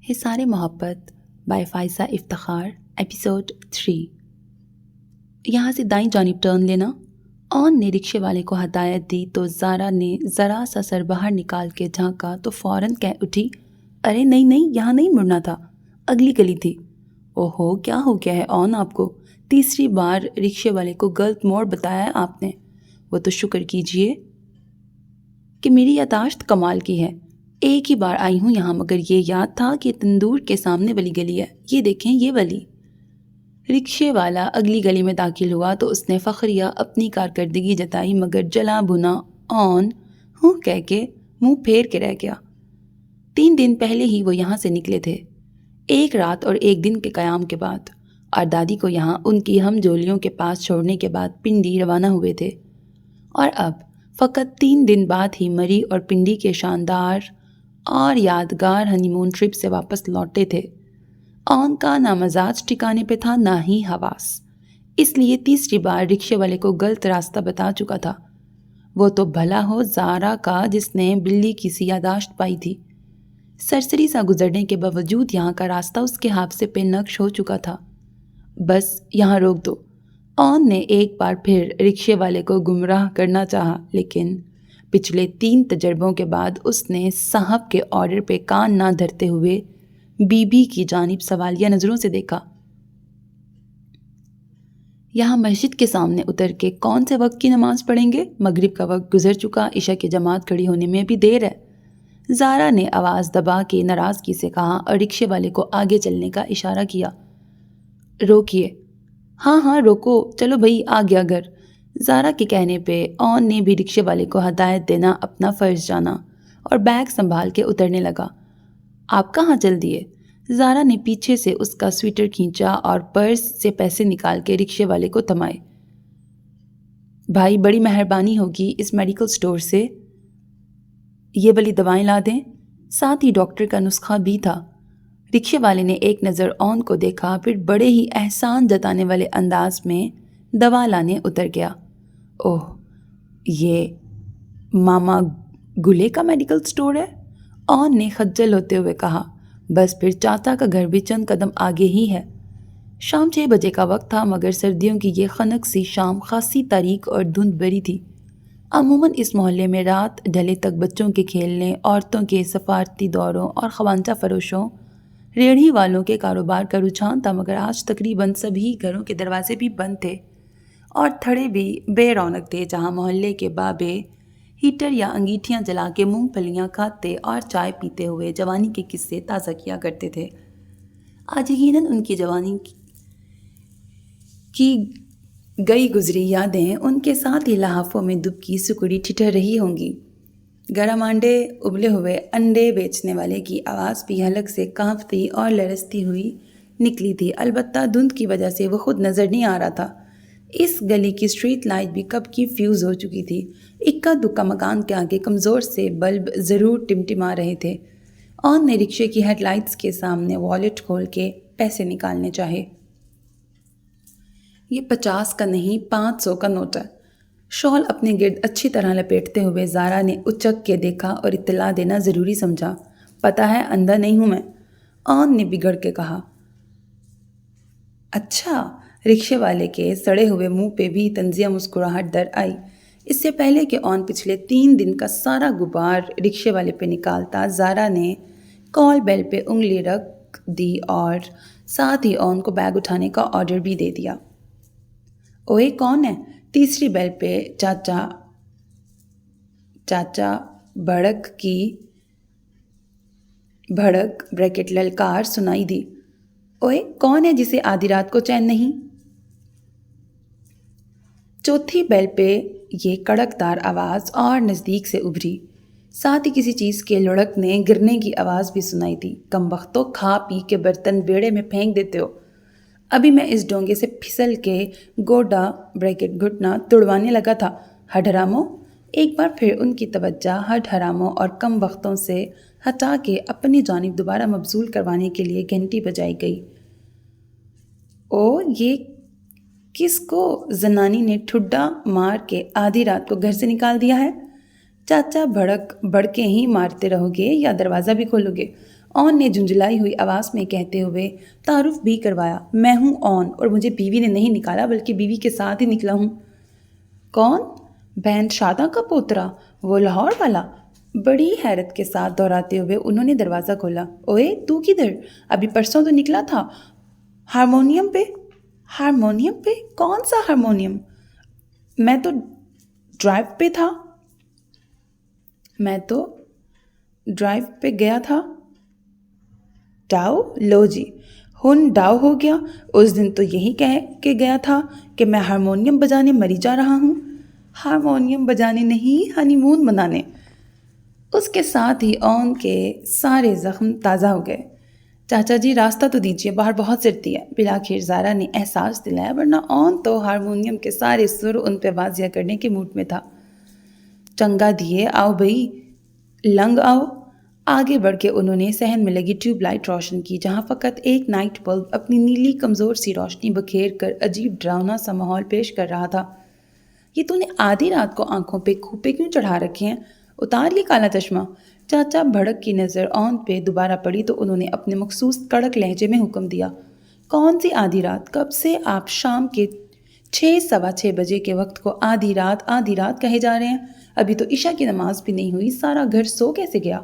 حصار محبت by Faiza Iftikhar episode 3۔ یہاں سے دائیں جانب ٹرن لینا۔ آن نے رکشے والے کو ہدایت دی تو زارا نے ذرا سا سر باہر نکال کے جھانکا تو فوراً کہہ اٹھی، ارے نہیں نہیں، یہاں نہیں مڑنا تھا، اگلی گلی تھی۔ اوہو، کیا ہو گیا ہے آن آپ کو؟ تیسری بار رکشے والے کو غلط موڑ بتایا ہے آپ نے۔ وہ تو شکر کیجئے کہ میری یادداشت کمال کی ہے، ایک ہی بار آئی ہوں یہاں، مگر یہ یاد تھا کہ تندور کے سامنے والی گلی ہے، یہ دیکھیں یہ والی۔ رکشے والا اگلی گلی میں داخل ہوا تو اس نے فخریہ اپنی کارکردگی جتائی، مگر جلا بھنا آن ہوں کہہ کے منہ پھیر کے رہ گیا۔ 3 دن پہلے ہی وہ یہاں سے نکلے تھے، 1 رات اور 1 دن کے قیام کے بعد، اور دادی کو یہاں ان کی ہم جولیوں کے پاس چھوڑنے کے بعد پنڈی روانہ ہوئے تھے، اور اب فقط 3 دن بعد ہی مری اور پنڈی کے شاندار اور یادگار ہنی مون ٹرپ سے واپس لوٹے تھے۔ آن کا نہ مزاج ٹھکانے پہ تھا نہ ہی حواس، اس لیے تیسری بار رکشے والے کو غلط راستہ بتا چکا تھا۔ وہ تو بھلا ہو زارا کا جس نے بلی کی سی یادداشت پائی تھی، سرسری سا گزرنے کے باوجود یہاں کا راستہ اس کے حافظے پہ نقش ہو چکا تھا۔ بس یہاں روک دو، آن نے ایک بار پھر رکشے والے کو گمراہ کرنا چاہا، لیکن پچھلے 3 تجربوں کے بعد اس نے صاحب کے آرڈر پہ کان نہ دھرتے ہوئے بی بی کی جانب سوالیہ نظروں سے دیکھا۔ یہاں مسجد کے سامنے اتر کے کون سے وقت کی نماز پڑھیں گے؟ مغرب کا وقت گزر چکا، عشاء کی جماعت کھڑی ہونے میں بھی دیر ہے، زارا نے آواز دبا کے ناراضگی سے کہا اور رکشے والے کو آگے چلنے کا اشارہ کیا۔ روکیے، ہاں ہاں روکو، چلو بھئی آ گیا گھر۔ زارا کے کہنے پہ آن نے بھی رکشے والے کو ہدایت دینا اپنا فرض جانا اور بیگ سنبھال کے اترنے لگا۔ آپ کہاں چل دیے؟ زارا نے پیچھے سے اس کا سویٹر کھینچا اور پرس سے پیسے نکال کے رکشے والے کو تھمائے۔ بھائی بڑی مہربانی ہوگی، اس میڈیکل سٹور سے یہ والی دوائیں لا دیں، ساتھ ہی ڈاکٹر کا نسخہ بھی تھا۔ رکشے والے نے ایک نظر آن کو دیکھا، پھر بڑے ہی احسان جتانے والے انداز میں دوا لانے اتر گیا۔ اوہ، یہ ماما گلے کا میڈیکل سٹور ہے؟ آن نے خجل ہوتے ہوئے کہا۔ بس پھر چاچا کا گھر بھی چند قدم آگے ہی ہے۔ شام 6 بجے کا وقت تھا، مگر سردیوں کی یہ خنک سی شام خاصی تاریک اور دھند بھری تھی۔ عموماً اس محلے میں رات ڈھلے تک بچوں کے کھیلنے، عورتوں کے سفارتی دوروں اور خوانچہ فروشوں، ریڑھی والوں کے کاروبار کا رجحان تھا، مگر آج تقریباً سبھی گھروں کے دروازے بھی بند تھے اور تھڑے بھی بے رونق تھے، جہاں محلے کے بابے ہیٹر یا انگیٹھیاں جلا کے مونگ پھلیاں کھاتے اور چائے پیتے ہوئے جوانی کے قصے تازہ کیا کرتے تھے۔ آج یقیناً ان کی جوانی کی گئی گزری یادیں ان کے ساتھ ہی لحافوں میں دبکی سکڑی ٹھٹر رہی ہوں گی۔ گرم انڈے، ابلے ہوئے انڈے بیچنے والے کی آواز بھی حلق سے کانپتی اور لرزتی ہوئی نکلی تھی، البتہ دھند کی وجہ سے وہ خود نظر نہیں آ رہا تھا۔ اس گلی کی اسٹریٹ لائٹ بھی کب کی فیوز ہو چکی تھی، اکا دکا مکان کے آگے کمزور سے بلب ضرور ٹمٹما رہے تھے۔ آن نے رکشے کی ہیڈ لائٹس کے سامنے والیٹ کھول کے پیسے نکالنے چاہے۔ یہ 50 کا نہیں 500 کا نوٹ ہے۔ شال اپنے گرد اچھی طرح لپیٹتے ہوئے زارا نے اچک کے دیکھا اور اطلاع دینا ضروری سمجھا۔ پتہ ہے اندھا نہیں ہوں میں، آن نے بگڑ کے کہا۔ اچھا، رکشے والے کے سڑے ہوئے منہ پہ بھی طنزیہ مسکراہٹ در آئی۔ اس سے پہلے کہ آن پچھلے 3 دن کا سارا غبار رکشے والے پہ نکالتا، زارا نے کال بیل پہ انگلی رکھ دی اور ساتھ ہی آن کو بیگ اٹھانے کا آرڈر بھی دے دیا۔ اوئے کون ہے؟ تیسری بیل پہ چاچا بھڑک بریکٹ للکار سنائی دی۔ اوئے کون ہے جسے آدھی رات کو چین نہیں؟ چوتھی بیل پہ یہ کڑک دار آواز اور نزدیک سے ابھری، ساتھ ہی کسی چیز کے لڑکنے گرنے کی آواز بھی سنائی دی۔ کم بختو، کھا پی کے برتن بیڑے میں پھینک دیتے ہو، ابھی میں اس ڈونگے سے پھسل کے گوڈا بریکٹ گھٹنا توڑوانے لگا تھا۔ ہڈ حراموں! ایک بار پھر ان کی توجہ ہڈ حراموں اور کم بختوں سے ہٹا کے اپنی جانب دوبارہ مبذول کروانے کے لیے گھنٹی بجائی گئی۔ او، یہ کس کو زنانی نے ٹھڈا مار کے آدھی رات کو گھر سے نکال دیا ہے؟ چاچا بھڑکے ہی مارتے رہو گے یا دروازہ بھی کھولو گے؟ اون نے جھنجھلائی ہوئی آواز میں کہتے ہوئے تعارف بھی کروایا، میں ہوں اون، اور مجھے بیوی نے نہیں نکالا بلکہ بیوی کے ساتھ ہی نکلا ہوں۔ کون؟ بہن شاداں کا پوترا، وہ لاہور والا؟ بڑی حیرت کے ساتھ دہراتے ہوئے انہوں نے دروازہ کھولا۔ اوئے تو کدھر؟ ابھی پرسوں تو نکلا تھا ہارمونیم پہ۔ ہارمونیم پہ؟ کون سا ہارمونیم؟ میں تو ڈرائیو پہ تھا۔ میں تو ڈرائیو پہ گیا تھا۔ ڈاؤ؟ لو جی، ہن ڈاؤ ہو گیا۔ اس دن تو یہی کہہ کے گیا تھا کہ میں ہارمونیم بجانے مری جا رہا ہوں۔ ہارمونیم بجانے نہیں، ہنی مون منانے۔ اس کے ساتھ ہی اون کے سارے زخم تازہ ہو گئے۔ چاچا جی راستہ تو دیجیے، باہر بہت سردی ہے، بالآخر زارا نے احساس دلایا، ورنہ اون تو ہارمونیم کے سارے سر ان پہ واضح کرنے کے موڈ میں تھا۔ چنگا دیے، آؤ بھئی، لنگ آؤ۔ آگے بڑھ کے انہوں نے صحن میں لگی ٹیوب لائٹ روشن کی، جہاں فقط ایک نائٹ بلب اپنی نیلی کمزور سی روشنی بکھیر کر عجیب ڈراؤنا سا ماحول پیش کر رہا تھا۔ یہ تو نے آدھی رات کو آنکھوں پہ کھوپے کیوں چڑھا رکھے ہیں؟ اتار یہ کالا چشمہ۔ چاچا بھڑک کی نظر اون پہ دوبارہ پڑی تو انہوں نے اپنے مخصوص کڑک لہجے میں حکم دیا، کون سی آدھی رات؟ کب سے آپ شام کے 6:15 بجے کے وقت کو آدھی رات کہے جا رہے ہیں؟ ابھی تو عشاء کی نماز بھی نہیں ہوئی، سارا گھر سو کیسے گیا؟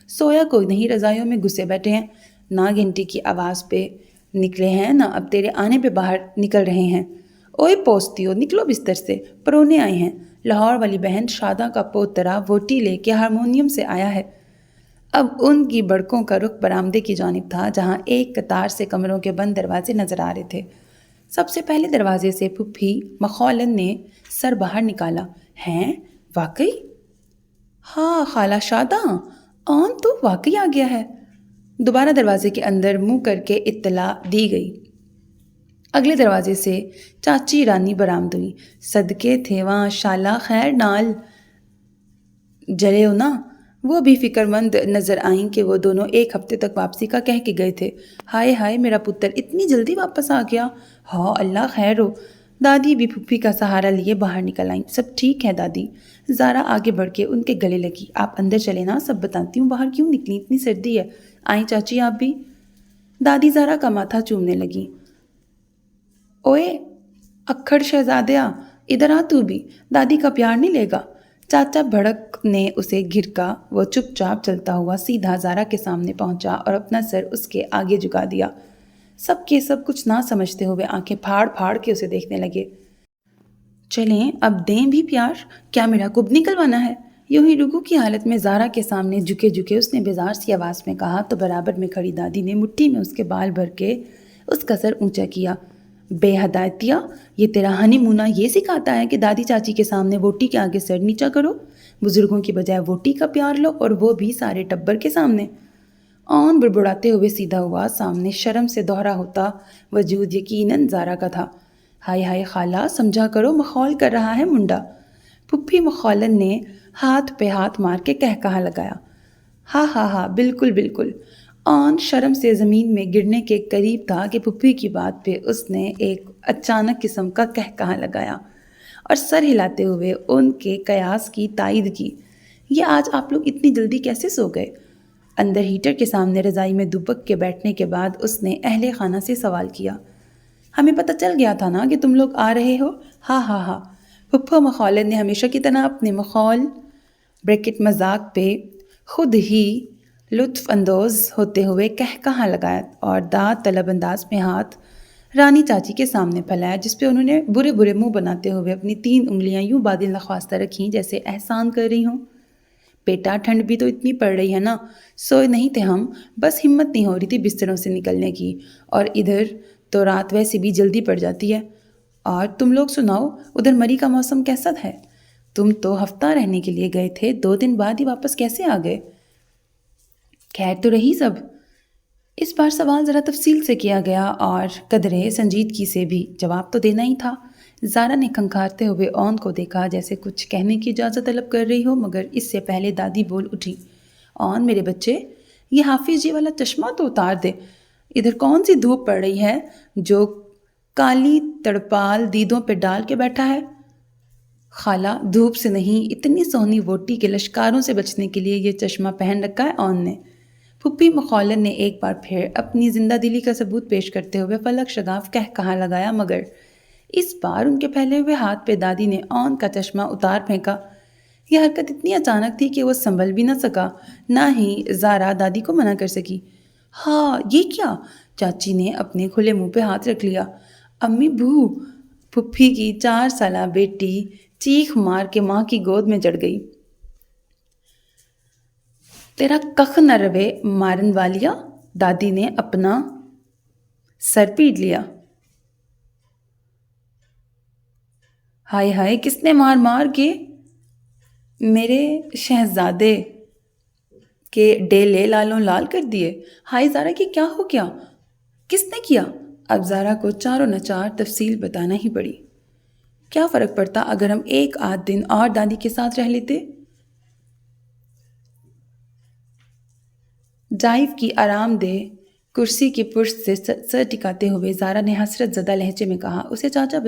سویا کوئی نہیں، رضائیوں میں گھسے بیٹھے ہیں، نہ گھنٹی کی آواز پہ نکلے ہیں، نہ اب تیرے آنے پہ باہر نکل رہے ہیں۔ اوئے پوستیو، نکلو بستر سے، پرونے آئے ہیں۔ لاہور والی بہن شاداں کا پوترا ووٹی لے کے ہارمونیم سے آیا ہے۔ اب ان کی بڑکوں کا رخ برآمدے کی جانب تھا، جہاں ایک قطار سے کمروں کے بند دروازے نظر آ رہے تھے۔ سب سے پہلے دروازے سے پھپھی مخولن نے سر باہر نکالا۔ ہیں؟ واقعی؟ ہاں خالہ شاداں، اون تو واقعی آ گیا ہے۔ دوبارہ دروازے کے اندر منہ کر کے اطلاع دی گئی۔ اگلے دروازے سے چاچی رانی برآمد ہوئی۔ صدقے تھے وہاں شالا، خیر نال جلے ہو نا؟ وہ بھی فکر مند نظر آئیں کہ وہ دونوں ایک ہفتے تک واپسی کا کہہ کے گئے تھے۔ ہائے ہائے، میرا پتر اتنی جلدی واپس آ گیا؟ ہاں اللہ خیر ہو۔ دادی بھی پھپھی کا سہارا لیے باہر نکل آئیں۔ سب ٹھیک ہے دادی؟ زارا آگے بڑھ کے ان کے گلے لگی۔ آپ اندر چلے نا، سب بتاتی ہوں، باہر کیوں نکلی، اتنی سردی ہے۔ آئیں چاچی آپ بھی۔ دادی زارا کا ماتھا چومنے لگی۔ اوئے اکھڑ شہزادیا، ادھر آ تو بھی، دادی کا پیار نہیں لے گا؟ چاچا بھڑک نے اسے گھرکا۔ وہ چپ چاپ چلتا ہوا سیدھا زارا کے سامنے پہنچا اور اپنا سر اس کے آگے جھکا دیا۔ سب کے سب کچھ نہ سمجھتے ہوئے آنکھیں پھاڑ پھاڑ کے اسے دیکھنے لگے۔ چلیں اب دیں بھی پیار، کیا میرا کب نکلوانا ہے؟ یوں ہی رکوع کی حالت میں زارا کے سامنے جھکے جھکے اس نے بیزار سی آواز میں کہا تو برابر میں کھڑی دادی نے مٹھی میں اس کے بال بھر کے اس کا سر اونچا کیا۔ بے ہدایتیا، یہ تیرا ہنی مونا یہ سکھاتا ہے کہ دادی چاچی کے سامنے ووٹی کے آگے سر نیچا کرو؟ بزرگوں کی بجائے ووٹی کا پیار لو، اور وہ بھی سارے ٹبر کے سامنے۔ اون بڑبڑاتے ہوئے سیدھا ہوا، سامنے شرم سے دوہرا ہوتا وجود یقیناً زارا کا تھا۔ ہائے ہائے خالہ، سمجھا کرو، مخول کر رہا ہے منڈا۔ پھپھی مخولن نے ہاتھ پہ ہاتھ مار کے کہا لگایا۔ ہاں ہاں ہاں، بالکل بالکل۔ اون شرم سے زمین میں گرنے کے قریب تھا کہ پھپھی کی بات پہ اس نے ایک اچانک قسم کا کہا لگایا اور سر ہلاتے ہوئے ان کے قیاس کی تائید کی۔ یہ آج آپ لوگ اتنی جلدی کیسے سو گئے؟ اندر ہیٹر کے سامنے رضائی میں دبک کے بیٹھنے کے بعد اس نے اہل خانہ سے سوال کیا۔ ہمیں پتہ چل گیا تھا نا کہ تم لوگ آ رہے ہو؟ ہاں ہاں ہاں۔ پھپھو مخولن نے ہمیشہ کی طرح اپنے مخول بریکٹ مذاق پہ خود ہی لطف اندوز ہوتے ہوئے کہا لگایا اور داد طلب انداز میں ہاتھ رانی چاچی کے سامنے پھیلایا، جس پہ انہوں نے برے برے منہ بناتے ہوئے اپنی 3 انگلیاں یوں بادل نخواستہ رکھیں جیسے احسان کر رہی ہوں۔ بیٹا ٹھنڈ بھی تو اتنی پڑ رہی ہے نا، سوئے نہیں تھے ہم، بس ہمت نہیں ہو رہی تھی بستروں سے نکلنے کی، اور ادھر تو رات ویسے بھی جلدی پڑ جاتی ہے۔ اور تم لوگ سناؤ، ادھر مری کا موسم کیسا ہے؟ تم تو ہفتہ رہنے کے لیے گئے تھے، 2 دن بعد ہی واپس کیسے آ گئے؟ خیر تو رہی سب؟ اس بار سوال ذرا تفصیل سے کیا گیا اور قدرے سنجیدگی سے بھی، جواب تو دینا ہی تھا۔ زارا نے کھنکھارتے ہوئے اون کو دیکھا جیسے کچھ کہنے کی اجازت طلب کر رہی ہو، مگر اس سے پہلے دادی بول اٹھی۔ اون میرے بچے، یہ حافظ جی والا چشمہ تو اتار دے، ادھر کون سی دھوپ پڑ رہی ہے جو کالی تڑپال دیدوں پہ ڈال کے بیٹھا ہے؟ خالہ دھوپ سے نہیں، اتنی سونی ووٹی کے لشکاروں سے بچنے کے لیے یہ چشمہ پہن رکھا ہے اون نے۔ پھپھی مخولن نے ایک بار پھر اپنی زندہ دلی کا ثبوت پیش کرتے ہوئے فلک شگاف کہا لگایا، مگر اس بار ان کے پھیلے ہوئے ہاتھ پہ دادی نے اون کا چشمہ اتار پھینکا۔ یہ حرکت اتنی اچانک تھی کہ وہ سنبھل بھی نہ سکا، نہ ہی زارا دادی کو منع کر سکی۔ ہاں یہ کیا؟ چاچی نے اپنے کھلے منہ پہ ہاتھ رکھ لیا۔ امی بو، پھپھی کی 4 سالہ بیٹی چیخ مار کے ماں کی گود میں چڑھ گئی۔ تیرا کخ نہ روے مارن والیا، دادی نے اپنا سر پیٹ لیا۔ ہائے ہائے، کس نے مار مار کے میرے شہزادے کے ڈیلے لالوں لال کر دیے؟ ہائے زارا، کہ کیا ہو گیا؟ کس نے کیا؟ اب زارا کو چاروں نچار تفصیل بتانا ہی پڑی۔ کیا فرق پڑتا اگر ہم ایک آدھ دن اور دادی کے ساتھ رہ لیتے؟ ڈائیو کی آرام دہ کرسی کی پشت سے سر ٹکاتے ہوئے زارا نے حسرت زدہ لہجے میں کہا، اسے چاچا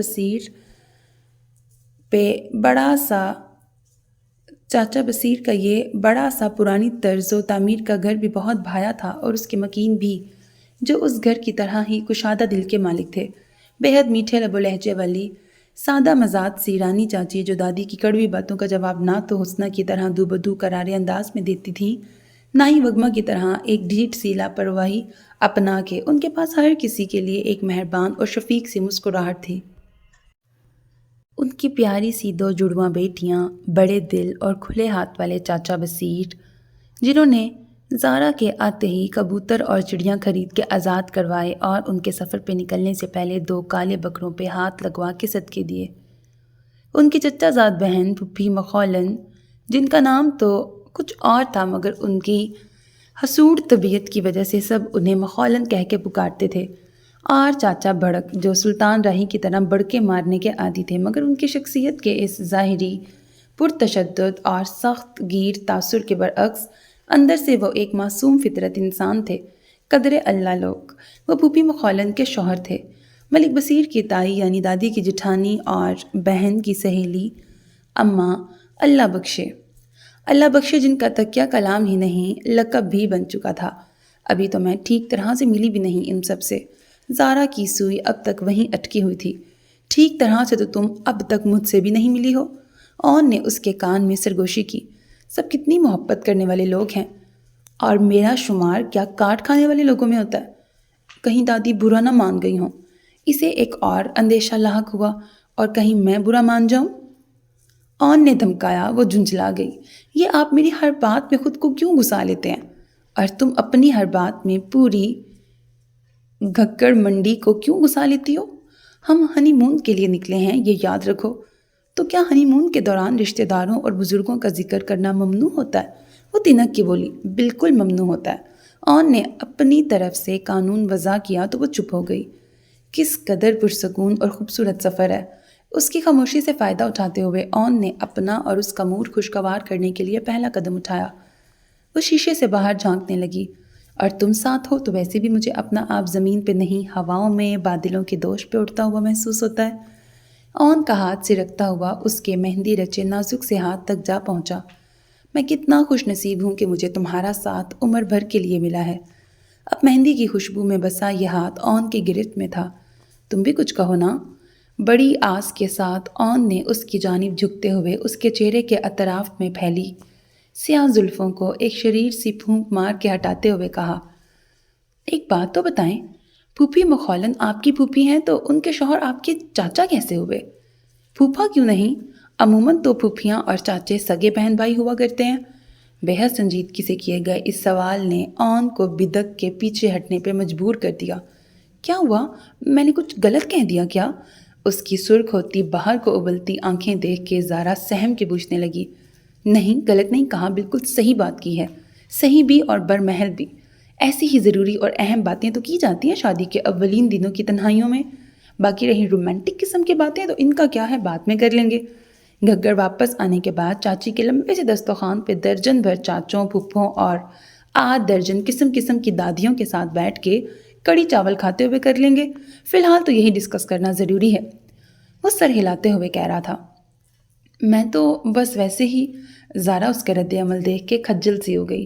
بصیر کا یہ بڑا سا پرانی طرز و تعمیر کا گھر بھی بہت بھایا تھا، اور اس کے مکین بھی، جو اس گھر کی طرح ہی کشادہ دل کے مالک تھے۔ بے حد میٹھے لب و لہجے والی سادہ مزاج سی رانی چاچی، جو دادی کی کڑوی باتوں کا جواب نہ تو حسنہ کی طرح دو بدو کرارے انداز میں دیتی تھیں، نہ ہی وگما کی طرح ایک ڈھیٹ سی لاپرواہی اپنا کے ان کے پاس ہر کسی کے لیے ایک مہربان اور شفیق سی مسکراہٹ تھی۔ ان کی پیاری سی 2 جڑواں بیٹیاں، بڑے دل اور کھلے ہاتھ والے چاچا بصیر، جنہوں نے زارا کے آتے ہی کبوتر اور چڑیاں خرید کے آزاد کروائے اور ان کے سفر پہ نکلنے سے پہلے 2 کالے بکروں پہ ہاتھ لگوا کے صدقے دیے۔ ان کی چچا زاد بہن پھپھی مخولن، جن کا نام تو کچھ اور تھا مگر ان کی حسود طبیعت کی وجہ سے سب انہیں مخولن کہہ کے پکارتے تھے، اور چاچا بھڑک، جو سلطان راہی کی طرح بڑکے مارنے کے عادی تھے مگر ان کی شخصیت کے اس ظاہری پرتشدد اور سخت گیر تاثر کے برعکس اندر سے وہ ایک معصوم فطرت انسان تھے۔ قدر اللہ لوگ، وہ پھوپھی مخولن کے شوہر تھے، ملک بصیر کی تائی یعنی دادی کی جٹھانی اور بہن کی سہیلی اماں اللہ بخشے، جن کا تکیہ کلام ہی نہیں لقب بھی بن چکا تھا۔ ابھی تو میں ٹھیک طرح سے ملی بھی نہیں ان سب سے۔ زارا کی سوئی اب تک وہیں اٹکی ہوئی تھی۔ ٹھیک طرح سے تو تم اب تک مجھ سے بھی نہیں ملی ہو۔ اون نے اس کے کان میں سرگوشی کی۔ سب کتنی محبت کرنے والے لوگ ہیں، اور میرا شمار کیا کاٹ کھانے والے لوگوں میں ہوتا ہے؟ کہیں دادی برا نہ مان گئی ہوں۔ اسے ایک اور اندیشہ لاحق ہوا، اور کہیں میں برا مان جاؤں؟ اون نے دھمکایا۔ وہ جھنجھلا گئی۔ یہ آپ میری ہر بات میں خود کو کیوں گھسا لیتے ہیں؟ اور تم اپنی ہر بات میں پوری گھکڑ منڈی کو کیوں گھسا لیتی ہو؟ ہم ہنی مون کے لیے نکلے ہیں، یہ یاد رکھو۔ تو کیا ہنی مون کے دوران رشتہ داروں اور بزرگوں کا ذکر کرنا ممنوع ہوتا ہے؟ وہ تنک کے بولی، بالکل ممنوع ہوتا ہے۔ اون نے اپنی طرف سے قانون وضع کیا تو وہ چپ ہو گئی۔ کس قدر پرسکون اور خوبصورت سفر ہے۔ اس کی خاموشی سے فائدہ اٹھاتے ہوئے اون نے اپنا اور اس کا موڈ خوشگوار کرنے کے لیے پہلا قدم اٹھایا۔ وہ شیشے سے باہر جھانکنے لگی۔ اور تم ساتھ ہو تو ویسے بھی مجھے اپنا آپ زمین پہ نہیں، ہواؤں میں بادلوں کے دوش پہ اڑتا ہوا محسوس ہوتا ہے۔ اون کا ہاتھ سرکتا ہوا اس کے مہندی رچے نازک سے ہاتھ تک جا پہنچا۔ میں کتنا خوش نصیب ہوں کہ مجھے تمہارا ساتھ عمر بھر کے لیے ملا ہے۔ اب مہندی کی خوشبو میں بسا یہ ہاتھ اون کی گرفت میں تھا۔ تم بھی کچھ کہو نا؟ بڑی آس کے ساتھ اون نے اس کی جانب جھکتے ہوئے اس کے چہرے کے اطراف میں پھیلی سیاہ زلفوں کو ایک شریر سی پھونک مار کے ہٹاتے ہوئے کہا، ایک بات تو بتائیں، پھوپھی مخولن آپ کی پھوپھی ہیں تو ان کے شوہر آپ کے چاچا کیسے ہوئے؟ پھوپھا کیوں نہیں؟ عموماً تو پھوپھیاں اور چاچے سگے بہن بھائی ہوا کرتے ہیں۔ بے حد سنجیدگی سے کیے گئے اس سوال نے اون کو بدک کے پیچھے ہٹنے پہ مجبور کر دیا۔ کیا ہوا؟ میں نے کچھ غلط کہہ دیا کیا؟ اس کی سرخ ہوتی باہر کو ابلتی آنکھیں دیکھ کے زارا سہم کے پوچھنے لگی۔ نہیں، غلط نہیں کہا، بالکل صحیح بات کی ہے، صحیح بھی اور برمحل بھی۔ ایسی ہی ضروری اور اہم باتیں تو کی جاتی ہیں شادی کے اولین دنوں کی تنہائیوں میں۔ باقی رہی رومانٹک قسم کی باتیں تو ان کا کیا ہے، بعد میں کر لیں گے۔ گھگڑ واپس آنے کے بعد چاچی کے لمبے سے دسترخوان پہ درجن بھر چاچوں، پھپھوں اور آدھ درجن قسم کی دادیوں کے ساتھ بیٹھ کے کڑی چاول کھاتے ہوئے کر لیں گے۔ فی الحال تو یہی ڈسکس کرنا ضروری ہے۔ وہ سر ہلاتے ہوئے کہہ رہا تھا۔ میں تو بس ویسے ہی۔ زارا اس کا رد عمل دیکھ کے کھجل سی ہو گئی۔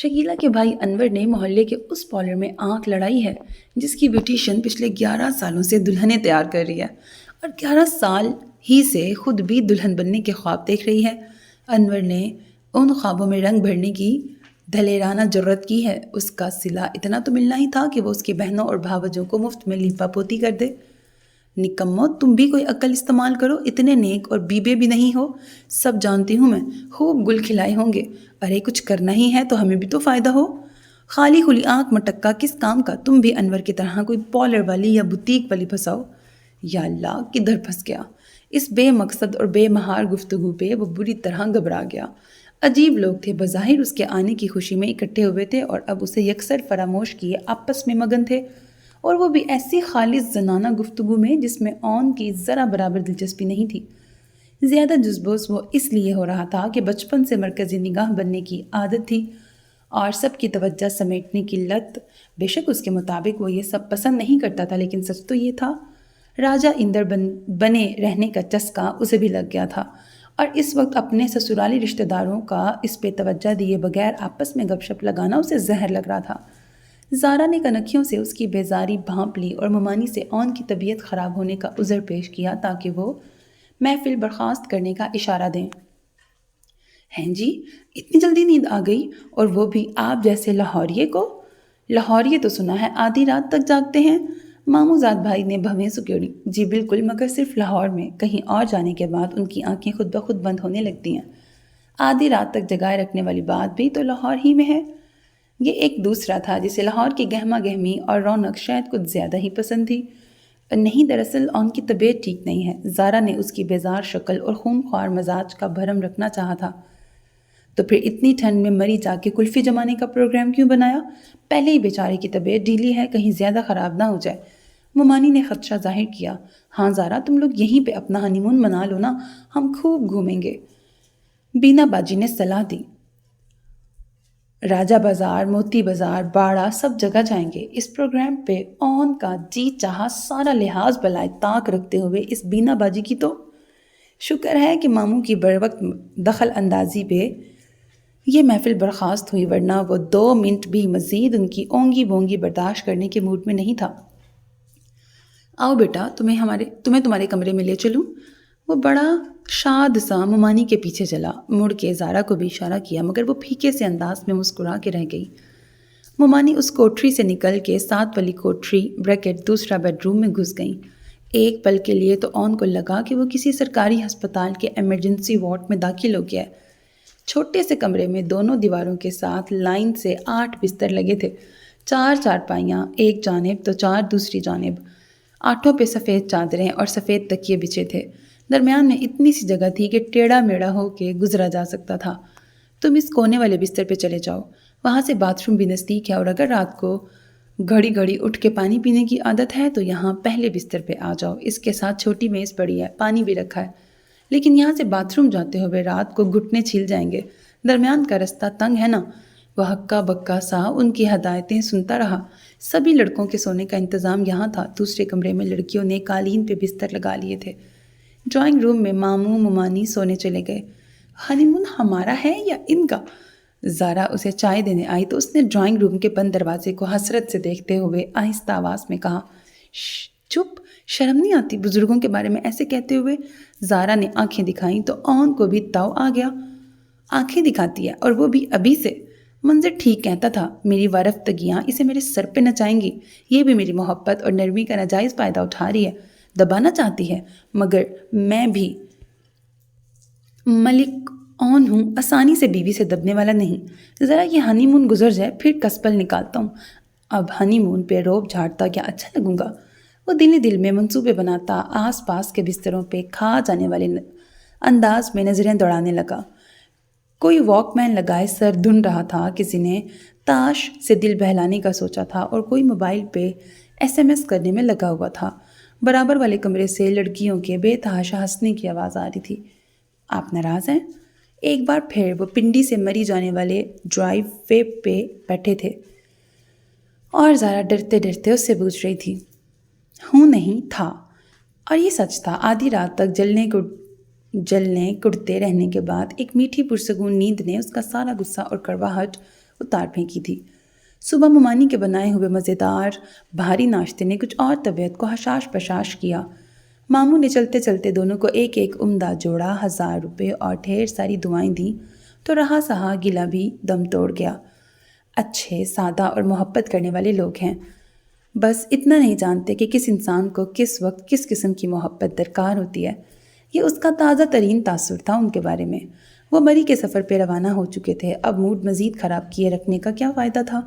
شکیلا کے بھائی انور نے محلے کے اس پارلر میں آنکھ لڑائی ہے جس کی بیوٹیشین پچھلے 11 سالوں سے دلہنیں تیار کر رہی ہے اور 11 سال ہی سے خود بھی دلہن بننے کے خواب دیکھ رہی ہے۔ انور نے ان خوابوں میں رنگ بھرنے کی دلیرانہ جرت کی ہے۔ اس کا صلہ اتنا تو ملنا ہی تھا کہ وہ اس کی بہنوں اور بھاوجوں کو مفت میں لیپا پوتی کر دے۔ نکمو، تم بھی کوئی عقل استعمال کرو، اتنے نیک اور بیبے بھی نہیں ہو۔ سب جانتی ہوں میں، خوب گل کھلائے ہوں گے۔ ارے کچھ کرنا ہی ہے تو ہمیں بھی تو فائدہ ہو۔ خالی کھلی آنکھ مٹکا کس کام کا؟ تم بھی انور کی طرح کوئی پارلر والی یا بوتیک والی پھنساؤ۔ یا اللہ، کدھر پھنس گیا؟ اس بے مقصد اور بے مہار گفتگو پہ وہ بری طرح گھبرا گیا۔ عجیب لوگ تھے، بظاہر اس کے آنے کی خوشی میں اکٹھے ہوئے تھے اور اب اسے یکسر فراموش کیے آپس میں مگن تھے، اور وہ بھی ایسی خالص زنانہ گفتگو میں جس میں اون کی ذرا برابر دلچسپی نہیں تھی۔ زیادہ جذبوس وہ اس لیے ہو رہا تھا کہ بچپن سے مرکزی نگاہ بننے کی عادت تھی اور سب کی توجہ سمیٹنے کی لت۔ بے شک اس کے مطابق وہ یہ سب پسند نہیں کرتا تھا، لیکن سچ تو یہ تھا راجہ اندر بنے رہنے کا چسکا اسے بھی لگ گیا تھا، اور اس وقت اپنے سسرالی رشتہ داروں کا اس پہ توجہ دیے بغیر آپس میں گپ شپ لگانا اسے زہر لگ رہا تھا۔ زارا نے کنکھیوں سے اس کی بیزاری بھانپ لی اور ممانی سے اون کی طبیعت خراب ہونے کا عذر پیش کیا تاکہ وہ محفل برخاست کرنے کا اشارہ دیں۔ ہیں جی، اتنی جلدی نیند آ گئی، اور وہ بھی آپ جیسے لاہوریے کو؟ لاہوریے تو سنا ہے آدھی رات تک جاگتے ہیں۔ ماموں زاد بھائی نے بھویں سکیڑی۔ جی بالکل، مگر صرف لاہور میں، کہیں اور جانے کے بعد ان کی آنکھیں خود بخود بند ہونے لگتی ہیں۔ آدھی رات تک جگائے رکھنے والی بات بھی تو لاہور ہی میں ہے۔ یہ ایک دوسرا تھا جسے لاہور کی گہما گہمی اور رونق شاید کچھ زیادہ ہی پسند تھی۔ نہیں، دراصل ان کی طبیعت ٹھیک نہیں ہے۔ زارا نے اس کی بیزار شکل اور خون خوار مزاج کا بھرم رکھنا چاہا تھا۔ تو پھر اتنی ٹھنڈ میں مری جا کے کلفی جمانے کا پروگرام کیوں بنایا؟ پہلے ہی بیچارے کی طبیعت ڈھیلی ہے، کہیں زیادہ خراب نہ ہو جائے۔ ممانی نے خدشہ ظاہر کیا۔ ہاں زارا، تم لوگ یہیں پہ اپنا ہنی مون منا لو نا، ہم خوب گھومیں گے۔ بینا باجی نے صلاح دی۔ راجہ بازار، موتی بازار، باڑہ، سب جگہ جائیں گے۔ اس پروگرام پہ اون کا جی چاہا سارا لحاظ بلائے طاق رکھتے ہوئے اس بینا باجی کی تو شکر ہے کہ ماموں کی بروقت دخل اندازی پہ یہ محفل برخاست ہوئی، ورنہ وہ 2 منٹ بھی مزید ان کی اونگی بونگی برداشت کرنے کے موڈ میں نہیں تھا۔ آؤ بیٹا، تمہیں تمہارے کمرے میں لے چلوں۔ وہ بڑا شاد سا ممانی کے پیچھے چلا، مڑ کے زارا کو بھی اشارہ کیا، مگر وہ پھیکے سے انداز میں مسکرا کے رہ گئی۔ ممانی اس کوٹری سے نکل کے 7 والی کوٹری بریکٹ دوسرا بیڈ روم میں گھس گئیں۔ ایک پل کے لیے تو اون کو لگا کہ وہ کسی سرکاری ہسپتال کے ایمرجنسی وارڈ میں داخل ہو گیا ہے۔ چھوٹے سے کمرے میں دونوں دیواروں کے ساتھ لائن سے 8 بستر لگے تھے، 4 چارپائیاں ایک جانب تو 4 دوسری جانب۔ 8 پہ سفید چادریں اور سفید تکیے بچھے تھے۔ درمیان میں اتنی سی جگہ تھی کہ ٹیڑھا میڑھا ہو کے گزرا جا سکتا تھا۔ تم اس کونے والے بستر پہ چلے جاؤ، وہاں سے باتھ روم بھی نزدیک ہے، اور اگر رات کو گھڑی گھڑی اٹھ کے پانی پینے کی عادت ہے تو یہاں پہلے بستر پہ آ جاؤ۔ اس کے ساتھ چھوٹی میز پڑی ہے، پانی بھی رکھا ہے، لیکن یہاں سے باتھ روم جاتے ہوئے رات کو گھٹنے چھیل جائیں گے، درمیان کا رستہ تنگ ہے نا۔ وہ ہکا بکا سا ان کی ہدایتیں سنتا رہا۔ سبھی لڑکوں کے سونے کا انتظام یہاں تھا۔ دوسرے کمرے میں لڑکیوں نے قالین پہ بستر لگا لیے تھے۔ ڈرائنگ روم میں ماموں ممانی سونے چلے گئے۔ ہنی مون ہمارا ہے یا ان کا؟ زارا اسے چائے دینے آئی تو اس نے ڈرائنگ روم کے بند دروازے کو حسرت سے دیکھتے ہوئے آہستہ آواز میں کہا، چپ، شرم نہیں آتی بزرگوں کے بارے میں ایسے کہتے ہوئے؟ زارا نے آنکھیں دکھائیں تو اون کو بھی تاؤ آ گیا۔ آنکھیں دکھاتی ہے، اور وہ بھی ابھی سے؟ منظر ٹھیک کہتا تھا، میری وارفتگیاں اسے میرے سر پہ نچائیں گی۔ یہ بھی میری محبت اور نرمی کا ناجائز فائدہ اٹھا رہی ہے، دبانا چاہتی ہے، مگر میں بھی ملک اون ہوں، آسانی سے بیوی سے دبنے والا نہیں۔ ذرا یہ ہنی مون گزر جائے، پھر کسبل نکالتا ہوں۔ اب ہنی مون پہ روب جھاڑتا کیا اچھا لگوں گا؟ وہ دل میں منصوبے بناتا آس پاس کے بستروں پہ کھا جانے والے انداز میں نظریں دوڑانے لگا۔ کوئی واک مین لگائے سر دھن رہا تھا، کسی نے تاش سے دل بہلانے کا سوچا تھا، اور کوئی موبائل پہ SMS کرنے میں لگا ہوا تھا۔ برابر والے کمرے سے لڑکیوں کے بے تحاشا ہنسنے کی آواز آ رہی تھی۔ آپ ناراض ہیں؟ ایک بار پھر وہ پنڈی سے مری جانے والے ڈرائیو وے پہ بیٹھے تھے، اور زارا ڈرتے ڈرتے اس سے پوچھ رہی تھی۔ ہوں نہیں تھا، اور یہ سچ تھا۔ آدھی رات تک جلنے کڑتے رہنے کے بعد ایک میٹھی پرسکون نیند نے اس کا سارا غصہ اور کڑواہٹ اتار پھینکی تھی۔ صبح ممانی کے بنائے ہوئے مزیدار بھاری ناشتے نے کچھ اور طبیعت کو حشاش پشاش کیا۔ ماموں نے چلتے چلتے دونوں کو ایک ایک عمدہ جوڑا، 1000 روپے اور ڈھیر ساری دعائیں دیں تو رہا سہا گلا بھی دم توڑ گیا۔ اچھے، سادہ اور محبت کرنے والے لوگ ہیں، بس اتنا نہیں جانتے کہ کس انسان کو کس وقت کس قسم کی محبت درکار ہوتی ہے۔ یہ اس کا تازہ ترین تاثر تھا ان کے بارے میں۔ وہ مری کے سفر پہ روانہ ہو چکے تھے، اب موڈ مزید خراب کیے رکھنے کا کیا فائدہ تھا؟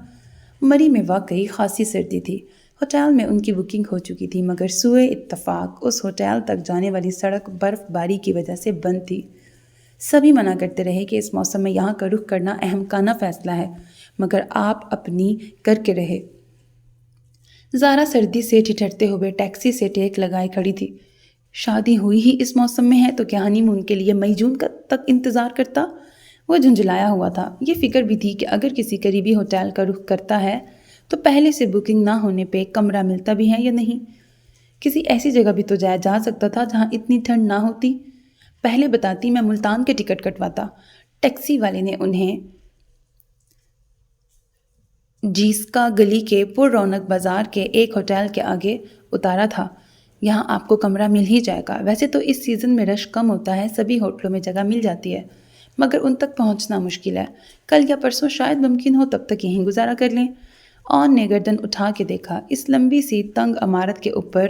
مری میں واقعی خاصی سردی تھی۔ ہوٹل میں ان کی بکنگ ہو چکی تھی، مگر سوئے اتفاق اس ہوٹل تک جانے والی سڑک برف باری کی وجہ سے بند تھی۔ سبھی منع کرتے رہے کہ اس موسم میں یہاں کا رخ کرنا احمقانہ فیصلہ ہے، مگر آپ اپنی کر کے رہے۔ زارا سردی سے ٹھٹھرتے ہوئے ٹیکسی سے ٹیک لگائے کھڑی تھی۔ شادی ہوئی ہی اس موسم میں ہے تو کیا ہنی مون کے لیے مئی جون تک انتظار کرتا؟ وہ جھنجھلایا ہوا تھا۔ یہ فکر بھی تھی کہ اگر کسی قریبی ہوٹل کا رخ کرتا ہے تو پہلے سے بکنگ نہ ہونے پہ کمرہ ملتا بھی ہے یا نہیں۔ کسی ایسی جگہ بھی تو جایا جا سکتا تھا جہاں اتنی ٹھنڈ نہ ہوتی۔ پہلے بتاتی میں ملتان کے ٹکٹ کٹواتا۔ ٹیکسی والے نے انہیں جیسکا گلی کے پر رونق بازار کے ایک ہوٹل کے آگے اتارا تھا۔ یہاں آپ کو کمرہ مل ہی جائے گا۔ ویسے تو اس سیزن میں رش کم ہوتا ہے، سبھی ہوٹلوں میں جگہ مل جاتی ہے، مگر ان تک پہنچنا مشکل ہے۔ کل یا پرسوں شاید ممکن ہو، تب تک یہیں گزارا کر لیں۔ آن نے گردن اٹھا کے دیکھا۔ اس لمبی سی تنگ عمارت کے اوپر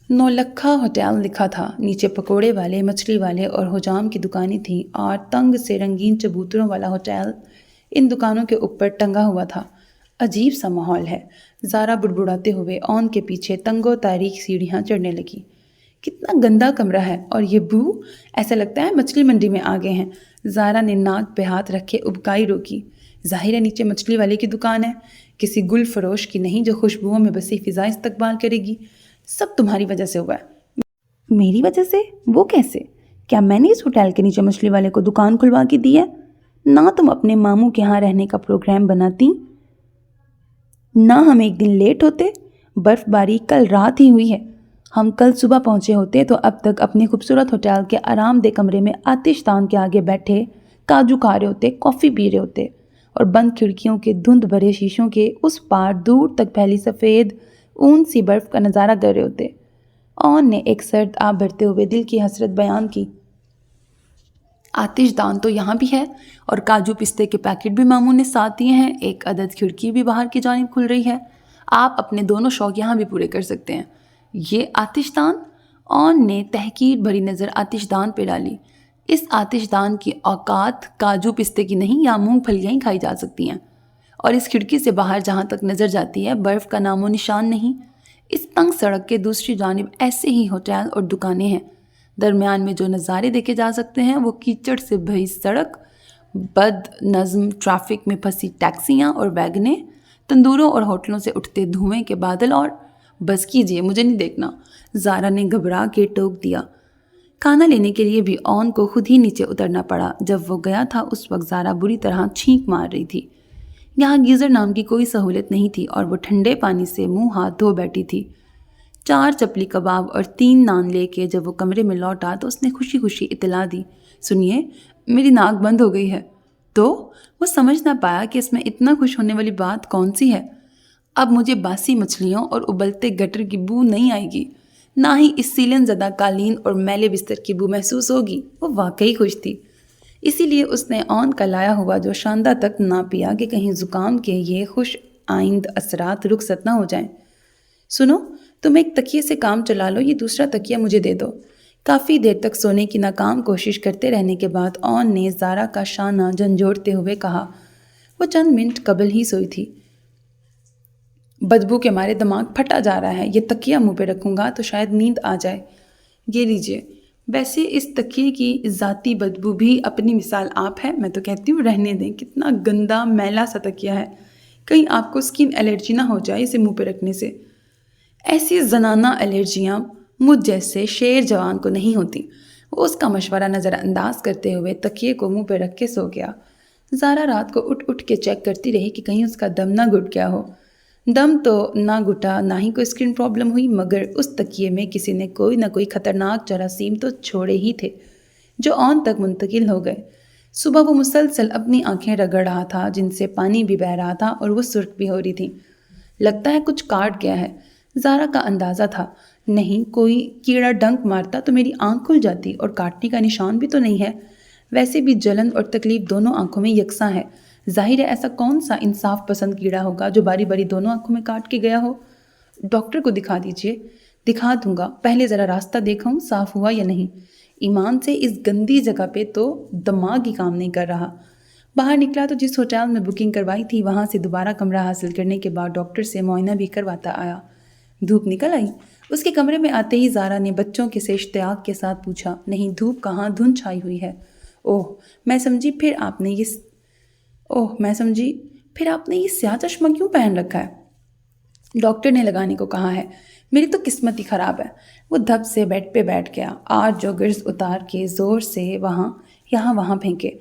نولکھا ہوٹل لکھا تھا۔ نیچے پکوڑے والے، مچھلی والے اور حجام کی دکانیں تھیں، اور تنگ سے رنگین چبوتروں والا ہوٹل ان دکانوں کے اوپر ٹنگا ہوا تھا۔ عجیب سا ماحول ہے، زارا بڑبڑاتے ہوئے آن کے پیچھے تنگ و تاریک سیڑھیاں چڑھنے لگی۔ کتنا گندا کمرہ ہے، اور یہ بو، ایسا لگتا ہے مچھلی منڈی میں آ گئے ہیں۔ زارا نے ناک پہ ہاتھ رکھے ابکائی روکی۔ ظاہر ہے نیچے مچھلی والے کی دکان ہے، کسی گل فروش کی نہیں جو خوشبوؤں میں بسی فضا استقبال کرے گی۔ سب تمہاری وجہ سے ہوا ہے۔ میری وجہ سے؟ وہ کیسے؟ کیا میں نے اس ہوٹل کے نیچے مچھلی والے کو دکان کھلوا کے دی ہے؟ نہ تم اپنے ماموں کے ہاں رہنے کا پروگرام بناتی، نہ ہم ایک دن لیٹ ہوتے۔ برف باری کل رات ہی ہوئی ہے، ہم کل صبح پہنچے ہوتے تو اب تک اپنے خوبصورت ہوٹل کے آرام دہ کمرے میں آتش دان کے آگے بیٹھے کاجو کھا رہے ہوتے، کافی پی رہے ہوتے، اور بند کھڑکیوں کے دھند بھرے شیشوں کے اس پار دور تک پھیلی سفید اون سی برف کا نظارہ کر رہے ہوتے۔ آن نے ایک سرد آب بھرتے ہوئے دل کی حسرت بیان کی۔ آتش دان تو یہاں بھی ہے، اور کاجو پستے کے پیکٹ بھی ماموں نے ساتھ دیے ہیں۔ ایک عدد کھڑکی بھی باہر کی جانب کھل رہی ہے، آپ اپنے دونوں شوق یہاں بھی پورے کر سکتے ہیں۔ یہ آتش دان؟ آن نے تحقیر بھری نظر آتش دان پہ ڈالی۔ اس آتش دان کی اوقات کاجو پستے کی نہیں، یا مونگ پھلیاں ہی کھائی جا سکتی ہیں، اور اس کھڑکی سے باہر جہاں تک نظر جاتی ہے برف کا نام و نشان نہیں۔ اس تنگ سڑک کے دوسری جانب ایسے ہی ہوٹل اور دکانیں ہیں۔ درمیان میں جو نظارے دیکھے جا سکتے ہیں وہ کیچڑ سے بھری سڑک، بد نظم ٹریفک میں پھنسی ٹیکسیاں اور ویگنیں، تندوروں اور ہوٹلوں سے اٹھتے دھوئیں کے بادل، اور بس کیجیے، مجھے نہیں دیکھنا، زارا نے گھبرا کے ٹوک دیا۔ کھانا لینے کے لیے بھی آن کو خود ہی نیچے اترنا پڑا۔ جب وہ گیا تھا اس وقت زارا بری طرح چھینک مار رہی تھی۔ یہاں گیزر نام کی کوئی سہولت نہیں تھی، اور وہ ٹھنڈے پانی سے منہ ہاتھ دھو بیٹھی تھی۔ 4 چپلی کباب اور 3 نان لے کے جب وہ کمرے میں لوٹا تو اس نے خوشی خوشی اطلاع دی، سنیے، میری ناک بند ہو گئی ہے۔ تو وہ سمجھ نہ پایا کہ اس میں اتنا خوش ہونے والی بات کون سی ہے۔ اب مجھے باسی مچھلیوں اور ابلتے گٹر کی بو نہیں آئے گی، نہ ہی اس سیلن زدہ قالین اور میلے بستر کی بو محسوس ہوگی۔ وہ واقعی خوش تھی، اسی لیے اس نے آن کا لایا ہوا جو شاندہ تک نہ پیا کہ کہیں زکام کے یہ خوش آئند اثرات رخصت نہ ہو جائیں۔ سنو، تم ایک تکیے سے کام چلا لو، یہ دوسرا تکیہ مجھے دے دو۔ کافی دیر تک سونے کی ناکام کوشش کرتے رہنے کے بعد آن نے زارا کا شانہ جھنجھوڑتے ہوئے کہا۔ وہ چند منٹ قبل ہی سوئی تھی۔ بدبو کے مارے دماغ پھٹا جا رہا ہے، یہ تکیہ منہ پہ رکھوں گا تو شاید نیند آ جائے۔ یہ لیجئے۔ ویسے اس تکیے کی ذاتی بدبو بھی اپنی مثال آپ ہے، میں تو کہتی ہوں رہنے دیں، کتنا گندا میلا سا تکیہ ہے، کہیں آپ کو اسکن الرجی نہ ہو جائے اسے منہ پہ رکھنے سے۔ ایسی زنانہ الرجیاں مجھ جیسے شیر جوان کو نہیں ہوتی۔ وہ اس کا مشورہ نظر انداز کرتے ہوئے تکیے کو منہ پہ رکھ کے سو گیا۔ زارا رات کو اٹھ اٹھ کے چیک کرتی رہی کہ کہیں اس کا دم نہ گھٹ گیا ہو۔ دم تو نہ گھٹا، نہ ہی کوئی اسکن پرابلم ہوئی، مگر اس تکیے میں کسی نے کوئی نہ کوئی خطرناک جراثیم تو چھوڑے ہی تھے جو آن تک منتقل ہو گئے۔ صبح وہ مسلسل اپنی آنکھیں رگڑ رہا تھا جن سے پانی بھی بہہ رہا تھا اور وہ سرخ بھی ہو رہی تھی۔ لگتا ہے کچھ کاٹ گیا ہے، زارا کا اندازہ تھا۔ نہیں، کوئی کیڑا ڈنک مارتا تو میری آنکھ کھل جاتی، اور کاٹنے کا نشان بھی تو نہیں ہے۔ ویسے بھی جلن اور تکلیف دونوں آنکھوں میں یکساں ہے۔ ظاہر ہے ایسا کون سا انصاف پسند کیڑا ہوگا جو باری باری دونوں آنکھوں میں کاٹ کے گیا ہو۔ ڈاکٹر کو دکھا دیجیے۔ دکھا دوں گا، پہلے ذرا راستہ دیکھوں صاف ہوا یا نہیں۔ ایمان سے اس گندی جگہ پہ تو دماغ ہی کام نہیں کر رہا۔ باہر نکلا تو جس ہوٹل میں بکنگ کروائی تھی وہاں سے دوبارہ کمرہ حاصل کرنے کے بعد ڈاکٹر سے معائنہ بھی کرواتا آیا۔ دھوپ نکل آئی؟ اس کے کمرے میں آتے ہی زارا نے بچوں کے سے اشتیاق کے ساتھ پوچھا۔ نہیں، دھوپ کہاں، دھند چھائی ہوئی ہے۔ اوہ میں سمجھی، پھر آپ نے یہ سیاہ چشمہ کیوں پہن رکھا ہے؟ ڈاکٹر نے لگانے کو کہا ہے۔ میری تو قسمت ہی خراب ہے۔ وہ دھب سے بیڈ پہ بیٹھ گیا۔ آج جوگرز اتار کے زور سے وہاں پھینکے۔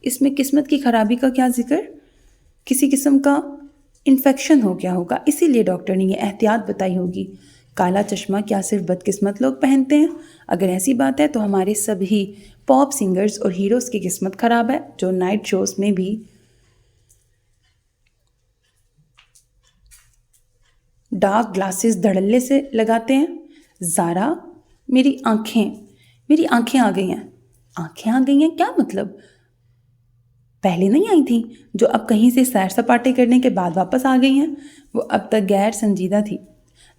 اس میں قسمت کی خرابی کا کیا ذکر؟ کسی قسم کا انفیکشن ہو گیا ہوگا، اسی لیے ڈاکٹر نے یہ احتیاط بتائی ہوگی۔ کالا چشمہ کیا صرف بدقسمت لوگ پہنتے ہیں؟ اگر ایسی بات ہے تو ہمارے سبھی پاپ سنگرز اور ہیروز کی قسمت خراب ہے جو نائٹ شوز میں بھی ڈارک گلاسز دھڑلے سے لگاتے ہیں۔ زارا، میری آنکھیں آ گئی ہیں۔ آنکھیں آ گئی ہیں کیا مطلب؟ پہلے نہیں آئی تھیں، جو اب کہیں سے سیر سپاٹے کرنے کے بعد واپس آ گئی ہیں؟ وہ اب تک غیر سنجیدہ تھی۔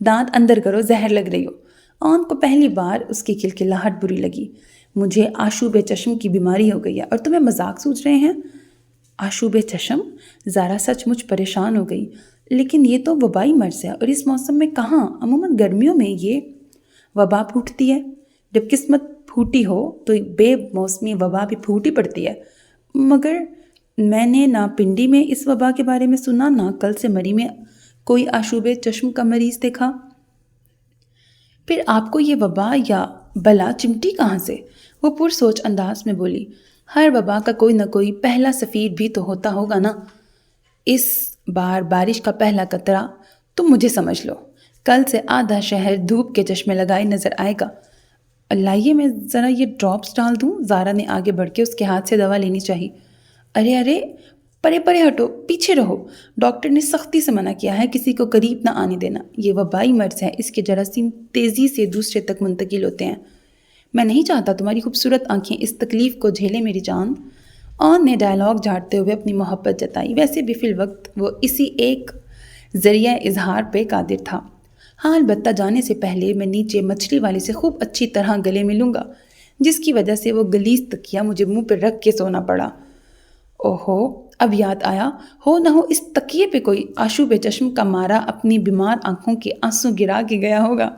دانت اندر کرو، زہر لگ رہی ہو۔ آن کو پہلی بار اس کی کلکلاہٹ بری لگی۔ مجھے آشوب چشم کی بیماری ہو گئی ہے اور تمہیں مذاق سوچ رہے ہیں؟ آشوب چشم؟ زارا سچ مچ پریشان ہو گئی۔ لیکن یہ تو وبائی مرض ہے، اور اس موسم میں کہاں؟ عموماً گرمیوں میں یہ وبا پھوٹتی ہے۔ جب قسمت پھوٹی ہو تو بے موسمی وبا بھی پھوٹی پڑتی ہے۔ مگر میں نے نہ پنڈی میں اس وبا کے بارے میں سنا، نہ کل سے مری میں کوئی آشوب چشم کا مریض دیکھا۔ پھر آپ کو یہ وبا یا بلا چمٹی کہاں سے؟ وہ پرسوچ انداز میں بولی۔ ہر وبا کا کوئی نہ کوئی پہلا سفیر بھی تو ہوتا ہوگا نا۔ اس بار بارش کا پہلا قطرہ تم مجھے سمجھ لو۔ کل سے آدھا شہر دھوپ کے چشمے لگائے نظر آئے گا۔ لائیے میں ذرا یہ ڈراپس ڈال دوں۔ زارا نے آگے بڑھ کے اس کے ہاتھ سے دوا لینی چاہی۔ ارے پرے ہٹو، پیچھے رہو۔ ڈاکٹر نے سختی سے منع کیا ہے کسی کو قریب نہ آنے دینا۔ یہ وبائی مرض ہے، اس کے جراثیم تیزی سے دوسرے تک منتقل ہوتے ہیں۔ میں نہیں چاہتا تمہاری خوبصورت آنکھیں اس تکلیف کو جھیلیں میری جان۔ آن نے ڈائلاگ جھاڑتے ہوئے اپنی محبت جتائی۔ ویسے بھی فی الوقت وہ اسی ایک ذریعہ اظہار پہ قادر تھا۔ ہاں، البتہ جانے سے پہلے میں نیچے مچھلی والے سے خوب اچھی طرح گلے ملوں گا، جس کی وجہ سے وہ گلیز تکیہ مجھے منہ پہ رکھ کے سونا پڑا۔ اوہو، اب یاد آیا، ہو نہ ہو اس تکیے پہ کوئی آشوب چشم کا مارا اپنی بیمار آنکھوں کے آنسو گرا کے گیا ہوگا۔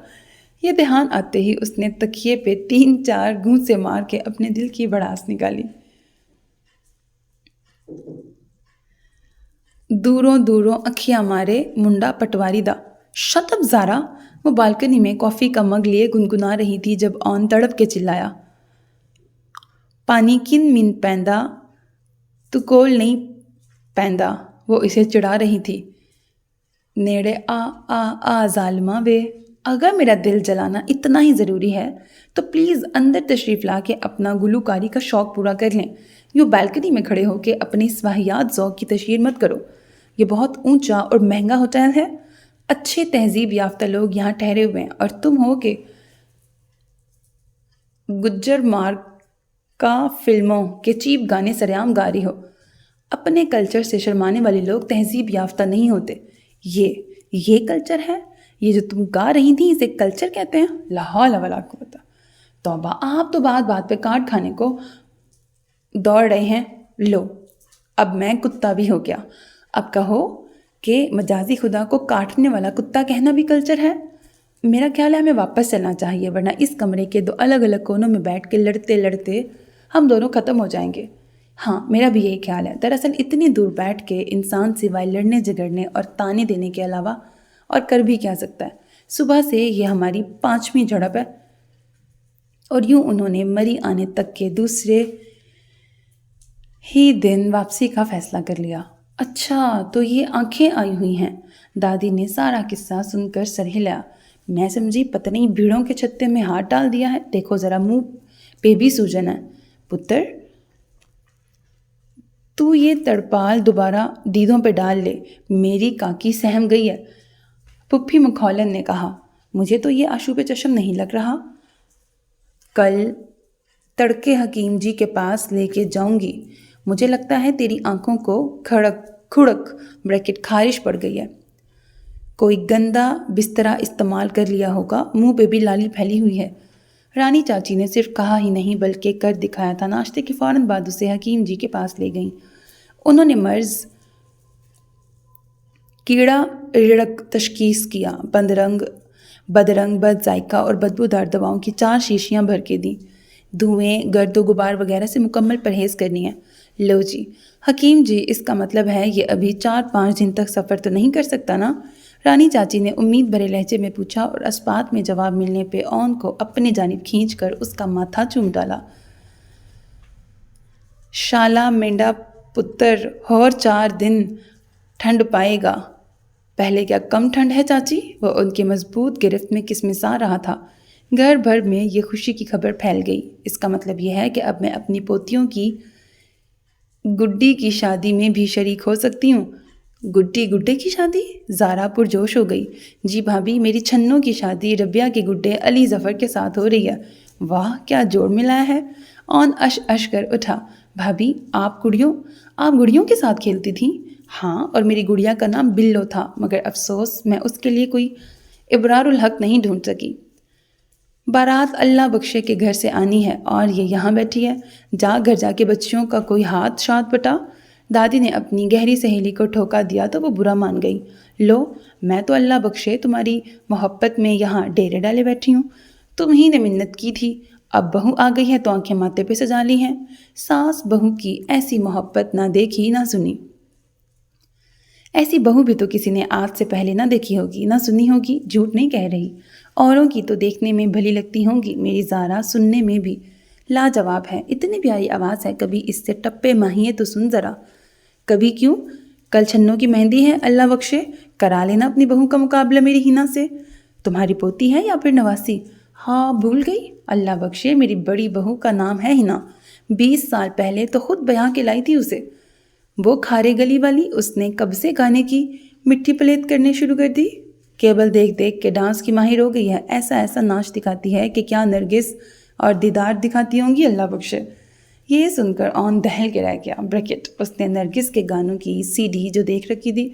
یہ دھیان آتے ہی اس نے تکیے پہ 3-4 گھونسے مار کے اپنے دل کی بھڑاس نکالی۔ دوروں اکھیاں مارے منڈا پٹواری دا۔ شٹ اپ زارا! وہ بالکنی میں کافی کا مگ لیے گنگنا رہی تھی جب آن تڑپ کے چلایا۔ پانی کن من پیندا تو کول نہیں پیندا۔ وہ اسے چڑھا رہی تھی۔ نیڑے آ ظالمہ وے! اگر میرا دل جلانا اتنا ہی ضروری ہے تو پلیز اندر تشریف لا کے اپنا گلوکاری کا شوق پورا کر لیں۔ یوں بالکنی میں کھڑے ہو کے اپنے اس واہیات ذوق کی تشہیر مت کرو۔ یہ بہت اونچا اور مہنگا ہوٹل ہے، اچھے تہذیب یافتہ لوگ یہاں ٹھہرے ہوئے ہیں، اور تم ہو کہ گجر مارکا فلموں کے چیپ گانے سریعام گا رہی ہو۔ اپنے کلچر سے شرمانے والے لوگ تہذیب یافتہ نہیں ہوتے۔ یہ کلچر ہے؟ یہ جو تم گا رہی تھی اسے کلچر کہتے ہیں؟ لا حول ولا قوت۔ توبہ، آپ تو بات پہ کاٹ کھانے کو دوڑ رہے ہیں۔ لو، اب میں کتا بھی ہو گیا۔ اب کہو کہ مجازی خدا کو کاٹنے والا کتا کہنا بھی کلچر ہے؟ میرا خیال ہے ہمیں واپس چلنا چاہیے، ورنہ اس کمرے کے 2 الگ الگ کونوں میں بیٹھ کے لڑتے ہم دونوں ختم ہو جائیں گے۔ ہاں، میرا بھی یہی خیال ہے۔ دراصل اتنی دور بیٹھ کے انسان سوائے لڑنے جھگڑنے اور تانے دینے کے علاوہ اور کر بھی کیا سکتا ہے؟ صبح سے یہ ہماری 5ویں جھڑپ ہے۔ اور یوں انہوں نے مری آنے تک کے دوسرے ہی دن واپسی کا فیصلہ کر لیا۔ اچھا، تو یہ آنکھیں آئی ہوئی ہیں؟ دادی نے سارا قصہ سن کر سر ہلایا۔ میں سمجھی پتہ نہیں بھیڑوں کے چھتے میں ہاتھ ڈال دیا ہے۔ دیکھو ذرا، منہ پہ بھی سوجن ہے۔ پتر، تو یہ تڑپال دوبارہ دیدوں پہ ڈال لے، میری کاکی سہم گئی ہے، پھپھی مکھولن نے کہا۔ مجھے تو یہ آشوب چشم نہیں لگ رہا۔ کل تڑکے حکیم جی کے پاس لے کے جاؤں گی۔ مجھے لگتا ہے تیری آنکھوں کو کھڑک بریکٹ خارش پڑ گئی ہے، کوئی گندا بسترا استعمال کر لیا ہوگا، منہ پہ بھی لالی پھیلی ہوئی ہے۔ رانی چاچی نے صرف کہا ہی نہیں بلکہ کر دکھایا تھا۔ ناشتے کے فوراً بعد اسے حکیم جی کے پاس لے گئیں۔ انہوں نے مرض کیڑا رڑک تشخیص کیا، بدرنگ بد ذائقہ اور بدبودار دواؤں کی 4 شیشیاں بھر کے دیں۔ دھوئیں، گرد و غبار وغیرہ سے مکمل پرہیز کرنی ہے۔ لو جی حکیم جی، اس کا مطلب ہے یہ ابھی 4-5 دن تک سفر تو نہیں کر سکتا نا؟ رانی چاچی نے امید بھرے لہجے میں پوچھا اور اسپات میں جواب ملنے پہ اون کو اپنے جانب کھینچ کر اس کا ماتھا چوم ڈالا۔ شالا مینڈا پتر، اور 4 دن ٹھنڈ پائے گا۔ پہلے کیا کم ٹھنڈ ہے چاچی؟ وہ ان کے مضبوط گرفت میں کسمسا رہا تھا۔ گھر بھر میں یہ خوشی کی خبر پھیل گئی۔ اس کا مطلب یہ ہے کہ اب میں اپنی پوتیوں کی گڈی کی شادی میں بھی شریک ہو سکتی ہوں۔ گڈے کی شادی؟ زارا پرجوش ہو گئی۔ جی بھابھی، میری چھنوں کی شادی ربیہ کے گڈے علی ظفر کے ساتھ ہو رہی ہے۔ واہ، کیا جوڑ ملایا ہے۔ اون اش کر اٹھا۔ بھابھی، آپ گڑیوں کے ساتھ کھیلتی تھیں؟ ہاں، اور میری گڑیا کا نام بلو تھا، مگر افسوس میں اس کے لیے کوئی ابرار الحق نہیں ڈھونڈ سکی۔ بارات اللہ بخشے کے گھر سے آنی ہے اور یہ یہاں بیٹھی ہے۔ گھر جا کے بچیوں کا کوئی ہاتھ شاد بٹا۔ دادی نے اپنی گہری سہیلی کو ٹھوکا دیا تو وہ برا مان گئی۔ لو، میں تو اللہ بخشے تمہاری محبت میں یہاں ڈیرے ڈالے بیٹھی ہوں۔ تم ہی نے منت کی تھی، اب بہو آ گئی ہے تو آنکھیں ماتھے پہ سجا لی ہیں۔ ساس بہو کی ایسی محبت نہ دیکھی نہ سنی۔ ایسی بہو بھی تو کسی نے آج سے پہلے نہ دیکھی ہوگی، نہ سنی ہوگی۔ جھوٹ نہیں کہہ رہی، اوروں کی تو دیکھنے میں بھلی لگتی ہوں گی، میری زارا سننے میں بھی لاجواب ہے، اتنی پیاری آواز ہے، کبھی اس سے ٹپے ماہیے تو سن ذرا۔ کبھی کیوں؟ کل چھنوں کی مہندی ہے، اللہ بخشے، کرا لینا اپنی بہو کا مقابلہ میری ہینا سے۔ تمہاری پوتی ہے یا پھر نواسی؟ ہاں، بھول گئی، اللہ بخشے، میری بڑی بہو کا نام ہے ہینا۔ 20 سال پہلے تو خود بیاہ کے لائی تھی اسے۔ وہ کھارے گلی والی، اس نے کب سے گانے کی مٹھی پلیت کرنے شروع کر دی؟ کیبل دیکھ کے ڈانس کی ماہر ہو گئی ہے، ایسا ناچ دکھاتی ہے کہ کیا نرگس اور دیدار دکھاتی ہوں گی، اللہ بخشے۔ یہ سن کر اون دہل کے رہ گیا۔ بریکٹ، اس نے نرگس کے گانوں کی CD جو دیکھ رکھی تھی۔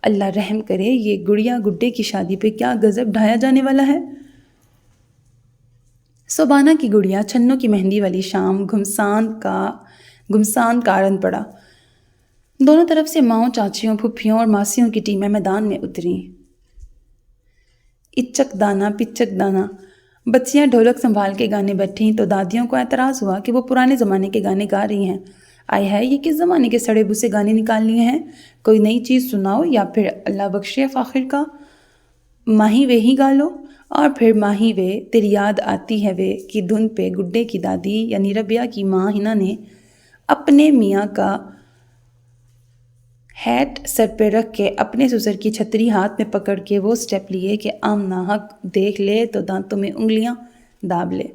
اللہ رحم کرے، یہ گڑیا گڈے کی شادی پہ کیا غضب ڈھایا جانے والا ہے۔ سوبانہ کی گڑیا چھنوں کی مہندی والی شام گھمسان کارن پڑا۔ دونوں طرف سے ماؤں، چاچیوں، پھپھیوں اور ماسیوں کی ٹیمیں میدان میں اتریں۔ اچک دانا بچیاں ڈھولک سنبھال کے گانے بیٹھیں تو دادیوں کو اعتراض ہوا کہ وہ پرانے زمانے کے گانے گا رہی ہیں۔ آئے ہے، یہ کس زمانے کے سڑے بھسے گانے نکال لیے ہیں؟ کوئی نئی چیز سناؤ یا پھر اللہ بخشے فاخر کا ماہی وے ہی گا لو۔ اور پھر ماہی وے تیری یاد آتی ہے وے کی دھن پہ گڈے کی دادی یعنی ربیہ کی ماں ہنا نے اپنے میاں کا ہیٹ سر پہ رکھ کے اپنے سسر کی چھتری ہاتھ میں پکڑ کے وہ سٹیپ لیے کہ عام ناحق دیکھ لے تو دانتوں میں انگلیاں داب لے۔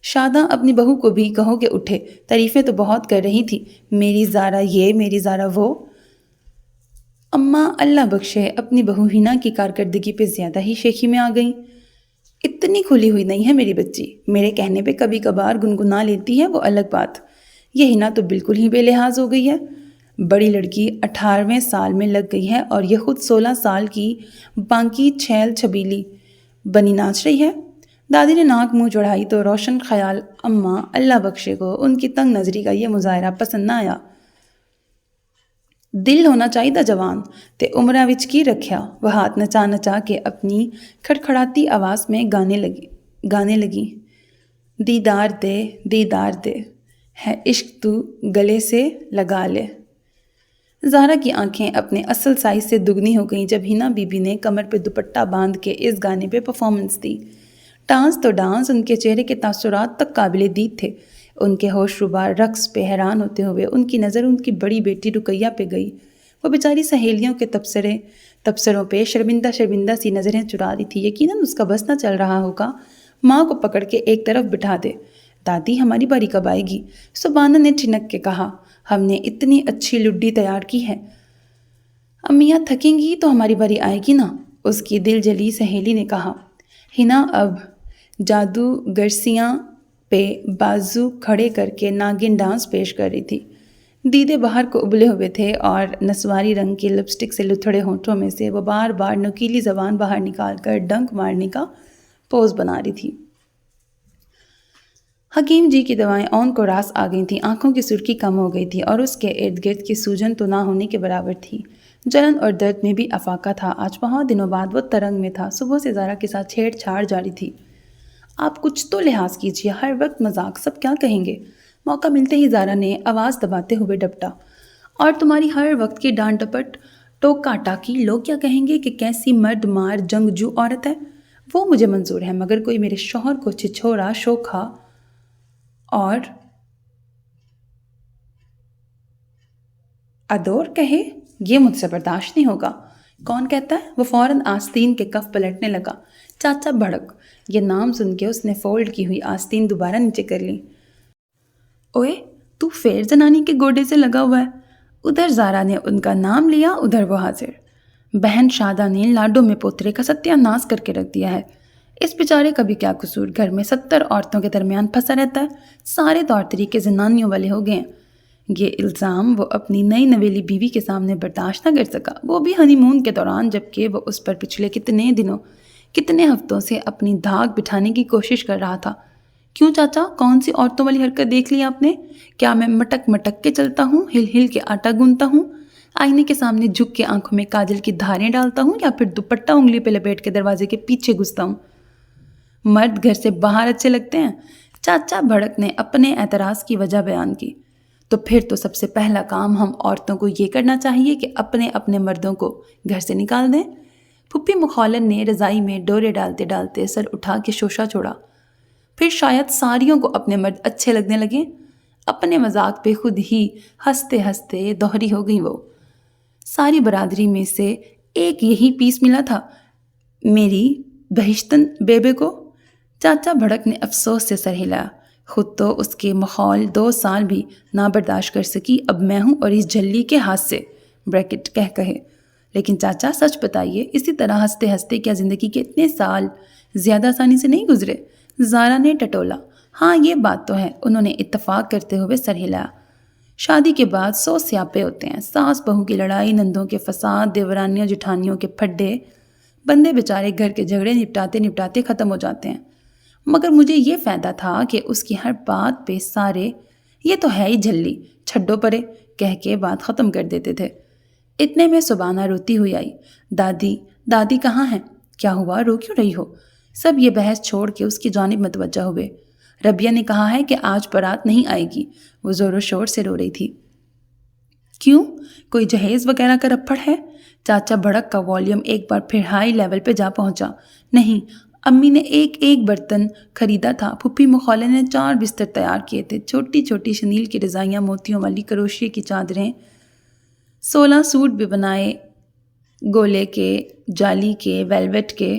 شاداں اپنی بہو کو بھی کہو کہ اٹھے، تعریفیں تو بہت کر رہی تھی، میری زارا یہ، میری زارا وہ۔ اماں اللہ بخشے اپنی بہو ہینا کی کارکردگی پہ زیادہ ہی شیخی میں آ گئیں۔ اتنی کھلی ہوئی نہیں ہے میری بچی، میرے کہنے پہ کبھی کبھار گنگنا لیتی ہے، وہ الگ بات۔ یہ ہینا تو بالکل ہی بے لحاظ ہو گئی ہے۔ بڑی لڑکی 18ویں سال میں لگ گئی ہے اور یہ خود 16 سال کی بانکی چھیل چھبیلی بنی ناچ رہی ہے۔ دادی نے ناک منہ چڑھائی تو روشن خیال اماں اللہ بخشے کو ان کی تنگ نظری کا یہ مظاہرہ پسند نہ آیا۔ دل ہونا چاہیے جوان تے عمرہ وچ کی رکھیا۔ وہ ہاتھ نچا کے اپنی کھڑکھڑاتی آواز میں گانے لگی۔ دیدار دے ہے عشق تو گلے سے لگا لے۔ زہرا کی آنکھیں اپنے اصل سائز سے دگنی ہو گئیں جب ہینا بی بی نے کمر پہ دوپٹہ باندھ کے اس گانے پہ پرفارمنس دی۔ ڈانس تو ڈانس، ان کے چہرے کے تاثرات تک قابل دید تھے۔ ان کے ہوش ربا رقص پہ حیران ہوتے ہوئے ان کی نظر ان کی بڑی بیٹی رقیہ پہ گئی۔ وہ بیچاری سہیلیوں کے تبصروں پہ شرمندہ سی نظریں چرا رہی تھی۔ یقیناً اس کا بس نہ چل رہا ہوگا۔ ماں کو پکڑ کے ایک طرف بٹھا دے۔ دادی، ہماری باری کب آئے گی؟ سبانہ نے ٹھنک کے کہا۔ ہم نے اتنی اچھی لڈی تیار کی ہے۔ امیاں تھکیں گی تو ہماری باری آئے گی نا، اس کی دل جلی سہیلی نے کہا۔ ہنا اب جادوگرسیاں پہ بازو کھڑے کر کے ناگن ڈانس پیش کر رہی تھی۔ دیدے باہر کو ابلے ہوئے تھے اور نسواری رنگ کی لپسٹک سے لتھڑے ہونٹوں میں سے وہ بار بار نوکیلی زبان باہر نکال کر ڈنک مارنے کا پوز بنا رہی تھی۔ حکیم جی کی دوائیں اون کو راس آ گئی تھیں، آنکھوں کی سرخی کم ہو گئی تھی اور اس کے ارد گرد کی سوجن تو نہ ہونے کے برابر تھی۔ جلن اور درد میں بھی افاقہ تھا۔ آج بہت دنوں بعد وہ ترنگ میں تھا۔ صبح سے زارا کے ساتھ چھیڑ چھاڑ جاری تھی۔ آپ کچھ تو لحاظ کیجیے، ہر وقت مذاق، سب کیا کہیں گے؟ موقع ملتے ہی زارا نے آواز دباتے ہوئے ڈپٹا۔ اور تمہاری ہر وقت کی ڈانٹ ڈپٹ، ٹوکا ٹاکی، لوگ کیا کہیں گے کہ کیسی مرد مار جنگجو عورت ہے؟ وہ مجھے منظور ہے، مگر کوئی میرے شوہر کو چھچھورا، شوکھا اور ادور کہے، یہ مجھ سے برداشت نہیں ہوگا۔ کون کہتا ہے؟ وہ فوراً آستین کے کف پلٹنے لگا۔ چاچا بھڑک۔ یہ نام سن کے اس نے فولڈ کی ہوئی آستین دوبارہ نیچے کر لی۔ اوئے، تو پھر زنانی کے گوڈے سے لگا ہوا ہے۔ ادھر زارا نے ان کا نام لیا، ادھر وہ حاضر۔ بہن شادہ نے لاڈو میں پوترے کا ستیہ ناش کر کے رکھ دیا ہے۔ اس بیچارے کا بھی کیا قصور؟ گھر میں 70 عورتوں کے درمیان پھنسا رہتا ہے، سارے طور طریقے زنانیوں والے ہو گئے ہیں۔ یہ الزام وہ اپنی نئی نویلی بیوی کے سامنے برداشت نہ کر سکا، وہ بھی ہنی مون کے دوران، جبکہ وہ اس پر پچھلے کتنے دنوں، کتنے ہفتوں سے اپنی دھاک بٹھانے کی کوشش کر رہا تھا۔ کیوں چاچا، کون سی عورتوں والی حرکت دیکھ لی آپ نے؟ کیا میں مٹک مٹک کے چلتا ہوں، ہل ہل کے آٹا گوندتا ہوں، آئینے کے سامنے جھک کے آنکھوں میں کاجل کی دھاریں ڈالتا ہوں، یا پھر دوپٹہ انگلی پہ لپیٹ کے دروازے کے پیچھے گھستا ہوں؟ مرد گھر سے باہر اچھے لگتے ہیں؟ چاچا بھڑک نے اپنے اعتراض کی وجہ بیان کی۔ تو پھر تو سب سے پہلا کام ہم عورتوں کو یہ کرنا چاہیے کہ اپنے اپنے مردوں کو گھر سے نکال دیں۔ پھپھی مخولن نے رضائی میں ڈورے ڈالتے ڈالتے سر اٹھا کے شوشہ چھوڑا۔ پھر شاید ساریوں کو اپنے مرد اچھے لگنے لگے۔ اپنے مذاق پہ خود ہی ہنستے ہنستے دوہری ہو گئی وہ۔ ساری برادری میں سے ایک یہی پیس ملا تھا میری بہشتن بیبے کو۔ چاچا بھڑک نے افسوس سے سر ہلایا۔ خود تو اس کے مخول 2 سال بھی نہ برداشت کر سکی، اب میں ہوں اور اس جھلی کے ہاتھ سے بریکٹ کہہ کہے۔ لیکن چاچا سچ بتائیے، اسی طرح ہنستے ہنستے کیا زندگی کے اتنے سال زیادہ آسانی سے نہیں گزرے؟ زارا نے ٹٹولا۔ ہاں یہ بات تو ہے، انہوں نے اتفاق کرتے ہوئے سر ہلایا۔ شادی کے بعد 100 سیاپے ہوتے ہیں، ساس بہو کی لڑائی، نندوں کے فساد، دیورانیوں جٹھانیوں کے پھڈے، بندے بیچارے گھر کے جھگڑے نپٹاتے نپٹاتے ختم ہو جاتے ہیں۔ مگر مجھے یہ فائدہ تھا کہ اس کی ہر بات پہ سارے یہ تو ہے ہی جھلی، چھڈو پرے کہہ کے بات ختم کر دیتے تھے۔ اتنے میں سبانہ روتی ہوئی آئی۔ دادی کہاں ہیں؟ کیا ہوا، رو کیوں رہی ہو؟ سب یہ بحث چھوڑ کے اس کی جانب متوجہ ہوئے۔ ربیہ نے کہا ہے کہ آج بارات نہیں آئے گی، وہ زور و شور سے رو رہی تھی۔ کیوں، کوئی جہیز وغیرہ کا رپھڑ ہے؟ چاچا بھڑک کا والیوم ایک بار پھر ہائی لیول پہ جا پہنچا۔ نہیں، امی نے ایک برتن خریدا تھا، پھپھی مخولے نے 4 بستر تیار کیے تھے، چھوٹی چھوٹی شنیل کی رضائیاں، موتیوں والی کروشیے کی چادریں، 16 سوٹ بھی بنائے، گولے کے، جالی کے، ویلویٹ کے،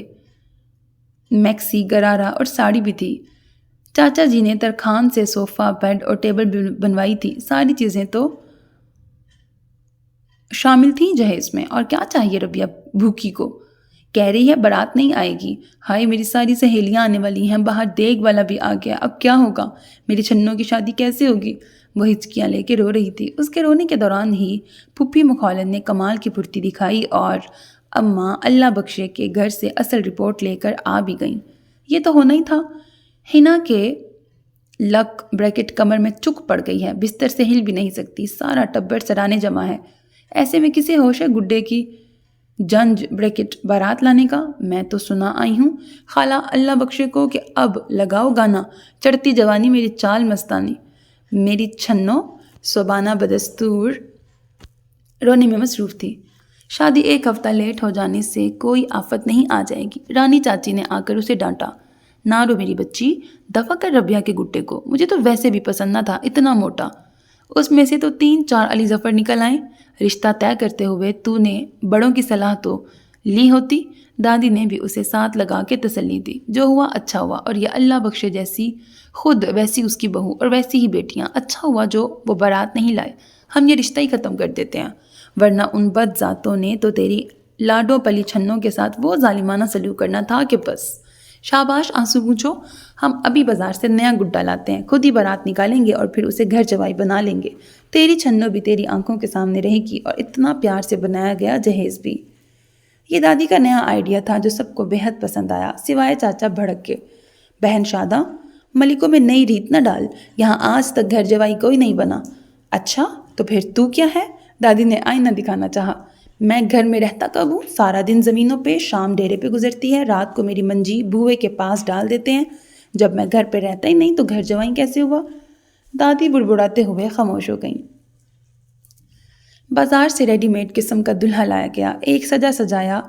میکسی، گرارا اور ساڑی بھی تھی۔ چاچا جی نے ترخان سے صوفہ، بیڈ اور ٹیبل بھی بنوائی تھی۔ ساری چیزیں تو شامل تھیں جہیز میں۔ اور کیا چاہیے ربیہ بھوکی کو؟ کہہ رہی ہے بارات نہیں آئے گی۔ ہائے، میری ساری سہیلیاں آنے والی ہیں، باہر دیگ والا بھی آ گیا، اب کیا ہوگا؟ میری چھنوں کی شادی کیسے ہوگی؟ وہ ہچکیاں لے کے رو رہی تھی۔ اس کے رونے کے دوران ہی پھپھی مخولن نے کمال کی پھرتی دکھائی اور اماں اللہ بخشے کے گھر سے اصل رپورٹ لے کر آ بھی گئیں۔ یہ تو ہونا ہی تھا۔ ہنا کے لک بریکٹ کمر میں چک پڑ گئی ہے، بستر سے ہل بھی نہیں سکتی، سارا ٹبر سرانے جمع ہے۔ ایسے میں کسے ہوش ہے گڈے کی جنج بریکٹ بارات لانے کا؟ میں تو سنا آئی ہوں خالہ اللہ بخشے کو کہ اب لگاؤ گانا، چڑھتی جوانی میری چال مستانی۔ میری چھنوں سبانہ بدستور رونے میں مصروف تھی۔ شادی 1 ہفتہ لیٹ ہو جانے سے کوئی آفت نہیں آ جائے گی، رانی چاچی نے آ کر اسے ڈانٹا۔ نہ رو میری بچی، دفع کر ربیہ کے گٹے کو، مجھے تو ویسے بھی پسند نہ تھا، اتنا موٹا۔ اس میں سے تو 3-4 علی ظفر نکل آئیں۔ رشتہ طے کرتے ہوئے تو نے بڑوں کی صلاح تو لی ہوتی، دادی نے بھی اسے ساتھ لگا کے تسلی دی۔ جو ہوا اچھا ہوا، اور یہ اللہ بخشے جیسی خود ویسی اس کی بہو اور ویسی ہی بیٹیاں، اچھا ہوا جو وہ بارات نہیں لائے، ہم یہ رشتہ ہی ختم کر دیتے ہیں، ورنہ ان بد ذاتوں نے تو تیری لاڈو پلی چھنوں کے ساتھ وہ ظالمانہ سلوک کرنا تھا کہ بس۔ شاباش، آنسو پوچھو، ہم ابھی بازار سے نیا گڈا لاتے ہیں، خود ہی بارات نکالیں گے اور پھر اسے گھر جوائی بنا لیں گے، تیری چھنوں بھی تیری آنکھوں کے سامنے رہے گی، اور اتنا پیار سے بنایا گیا جہیز بھی۔ یہ دادی کا نیا آئیڈیا تھا جو سب کو بہت پسند آیا، سوائے چاچا بھڑک کے۔ بہن شادہ، ملکوں میں نئی ریت نہ ڈال، یہاں آج تک گھر جوائی کوئی نہیں بنا۔ اچھا تو پھر تو کیا ہے؟ دادی نے آئینہ دکھانا چاہا۔ میں گھر میں رہتا کب ہوں؟ سارا دن زمینوں پہ، شام ڈیرے پہ گزرتی ہے، رات کو میری منجی بوئے کے پاس ڈال دیتے ہیں۔ جب میں گھر پہ رہتا ہی نہیں تو گھر جوائی کیسے ہوا؟ دادی بڑبڑاتے ہوئے خاموش ہو گئیں۔ بازار سے ریڈی میڈ قسم کا دلہا لایا گیا، ایک سجا سجایا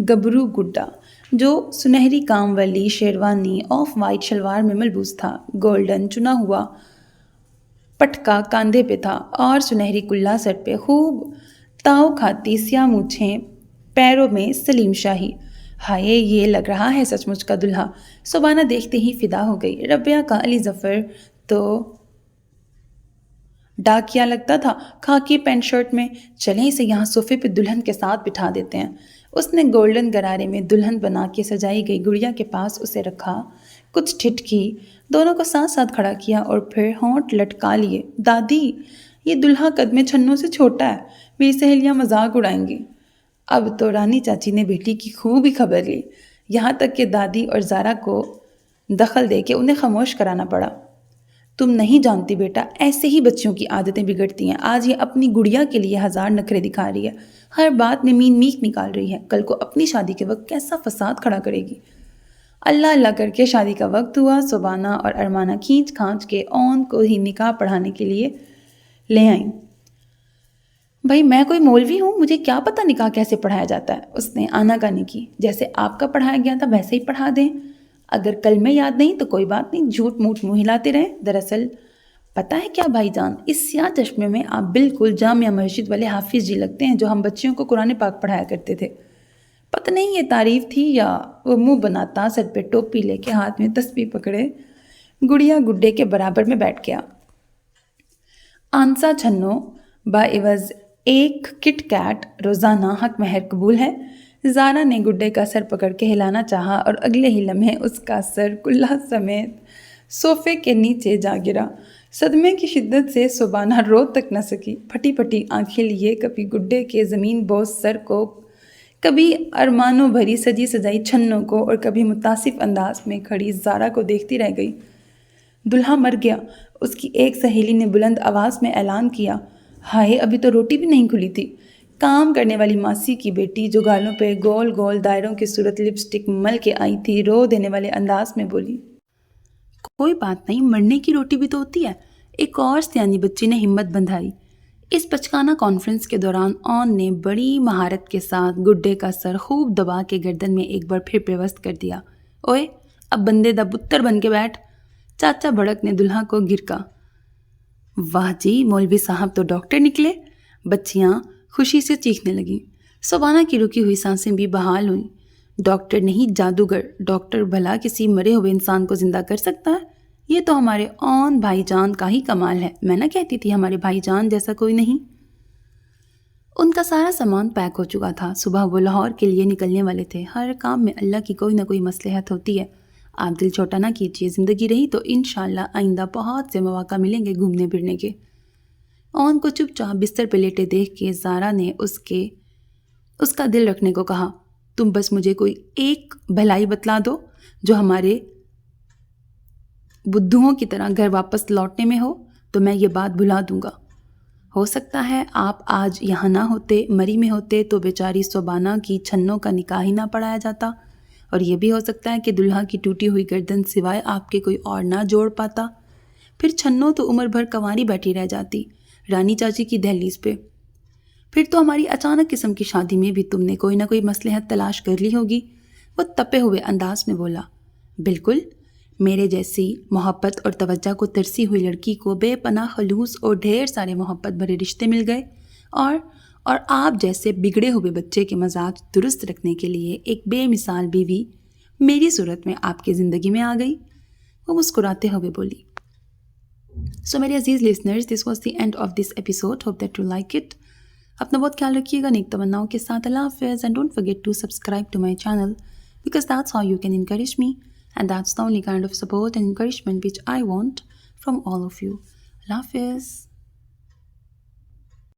گبرو گڈا جو سنہری کام والی شیروانی آف وائٹ شلوار میں ملبوس تھا، گولڈن چنا ہوا پٹکا کاندھے پہ تھا اور سنہری کلا سر پہ، خوب تاؤ کھاتی سیاہ مونچھیں، پیروں میں سلیم شاہی۔ ہائے، یہ لگ رہا ہے سچ مچ کا دلہا۔ سبانہ دیکھتے ہی فدا ہو گئی۔ ربیہ کا علی ظفر تو ڈاکیا لگتا تھا، خاکی پینٹ شرٹ میں۔ چلیں اسے یہاں صوفے پہ دلہن کے ساتھ بٹھا دیتے ہیں۔ اس نے گولڈن گرارے میں دلہن بنا کے سجائی گئی گڑیا کے پاس اسے رکھا، کچھ ٹھٹکی، دونوں کو ساتھ ساتھ کھڑا کیا اور پھر ہونٹ لٹکا لیے۔ دادی، یہ دلہا قد میں چھنوں سے چھوٹا ہے، میری سہیلیاں مذاق اڑائیں گی۔ اب تو رانی چاچی نے بیٹی کی خوب ہی خبر لی، یہاں تک کہ دادی اور زارا کو دخل دے کے انہیں خاموش کرانا پڑا۔ تم نہیں جانتی بیٹا، ایسے ہی بچیوں کی عادتیں بگڑتی ہیں۔ آج یہ اپنی گڑیا کے لیے ہزار نخرے دکھا رہی ہے، ہر بات میں مین میک نکال رہی ہے، کل کو اپنی شادی کے وقت کیسا فساد کھڑا کرے گی۔ اللہ اللہ کر کے شادی کا وقت ہوا، سبانہ اور ارمانہ کھینچ کھانچ کے اون کو ہی نکاح پڑھانے کے لیے لے آئیں۔ بھائی میں کوئی مولوی ہوں، مجھے کیا پتہ نکاح کیسے پڑھایا جاتا ہے؟ اس نے آناکانی کی۔ جیسے آپ کا پڑھایا گیا تھا ویسے ہی پڑھا دیں، اگر کلمے یاد نہیں تو کوئی بات نہیں، جھوٹ موٹ منہ ہلاتے رہیں۔ دراصل پتہ ہے کیا بھائی جان، اس سیاہ چشمے میں آپ بالکل جامعہ مسجد والے حافظ جی لگتے ہیں جو ہم بچیوں کو قرآن پاک پڑھایا کرتے تھے۔ پتہ نہیں یہ تعریف تھی یا وہ منہ بناتا سر پہ ٹوپی لے کے ہاتھ میں تسبیح پکڑے گڑیا گڈے کے برابر میں بیٹھ گیا۔ آنسا چھنوں باعوض ایک کٹ کیٹ روزانہ حق مہر قبول ہے۔ زارا نے گڈے کا سر پکڑ کے ہلانا چاہا اور اگلے ہی لمحے اس کا سر کلہ سمیت صوفے کے نیچے جا گرا۔ صدمے کی شدت سے سبانہ رو تک نہ سکی، پھٹی پھٹی آنکھیں لیے کبھی گڈے کے زمین بوس سر کو، کبھی ارمانوں بھری سجی سجائی چھنوں کو، اور کبھی متاسف انداز میں کھڑی زارا کو دیکھتی رہ گئی۔ دلہا مر گیا، اس کی ایک سہیلی نے بلند آواز میں اعلان کیا۔ ہائے، ابھی تو روٹی بھی نہیں کھلی تھی۔ کام کرنے والی ماسی کی بیٹی جو گالوں پہ گول گول دائروں کی صورت لپسٹک مل کے آئی تھی، رو دینے والے انداز میں بولی، کوئی بات نہیں، مرنے کی روٹی بھی تو ہوتی ہے۔ ایک اور سیانی بچی نے ہمت بندھائی۔ اس بچکانہ کانفرنس کے دوران اون نے بڑی مہارت کے ساتھ گڈے کا سر خوب دبا کے گردن میں ایک بار پھر پیوست کر دیا۔ اوئے، اب بندے دا بتر بن کے بیٹھ۔ چاچا بھڑک نے دلہا کو گرکا۔ واہ جی، مولوی صاحب تو ڈاکٹر نکلے۔ بچیاں خوشی سے چیخنے لگیں۔ سبانہ کی رکی ہوئی سانسیں بھی بحال ہوئیں۔ ڈاکٹر نہیں، جادوگر۔ ڈاکٹر بھلا کسی مرے ہوئے انسان کو زندہ کر سکتا ہے؟ یہ تو ہمارے اون بھائی جان کا ہی کمال ہے۔ میں نہ کہتی تھی ہمارے بھائی جان جیسا کوئی نہیں۔ ان کا سارا سامان پیک ہو چکا تھا، صبح وہ لاہور کے لیے نکلنے والے تھے۔ ہر کام میں اللہ کی کوئی نہ کوئی مصلحت ہوتی ہے، آپ دل چھوٹا نہ کیجیے، زندگی رہی تو انشاءاللہ آئندہ بہت سے مواقع ملیں گے گھومنے پھرنے کے۔ اون کو چپ چاپ بستر پہ لیٹے دیکھ کے زارا نے اس کا دل رکھنے کو کہا، تم بس مجھے کوئی ایک بھلائی بتلا دو جو ہمارے بدھوؤں کی طرح گھر واپس لوٹنے میں ہو تو میں یہ بات بھلا دوں گا۔ ہو سکتا ہے آپ آج یہاں نہ ہوتے، مری میں ہوتے تو بیچاری سبانہ کی چھنوں کا نکاح ہی نہ پڑھایا جاتا، اور یہ بھی ہو سکتا ہے کہ دلہا کی ٹوٹی ہوئی گردن سوائے آپ کے کوئی اور نہ جوڑ پاتا، پھر چھنوں تو عمر بھر کنواری بیٹھی رہ جاتی رانی چاچی کی دہلیز پہ۔ پھر تو ہماری اچانک قسم کی شادی میں بھی تم نے کوئی نہ کوئی مصلحت تلاش کر لی ہوگی۔ وہ تپے ہوئے انداز میں بولا، بالکل، میرے جیسی محبت اور توجہ کو ترسی ہوئی لڑکی کو بے پناہ خلوص اور ڈھیر سارے محبت بھرے رشتے مل گئے، اور اور آپ جیسے بگڑے ہوئے بچے کے مزاج درست رکھنے کے لیے ایک بے مثال بیوی میری صورت میں آپ کی زندگی میں آ گئی. وہ مسکراتے ہوئے بولی. سو میرے عزیز listeners, this was the end of this episode. Hope that you like it. اپنا بہت خیال رکھیے گا نیک تمناؤں کے ساتھ. اللہ حافظ. And don't forget to subscribe to my channel because that's how you can encourage me, and that's the only kind of support and encouragement which I want from all of you. Allah Hafiz.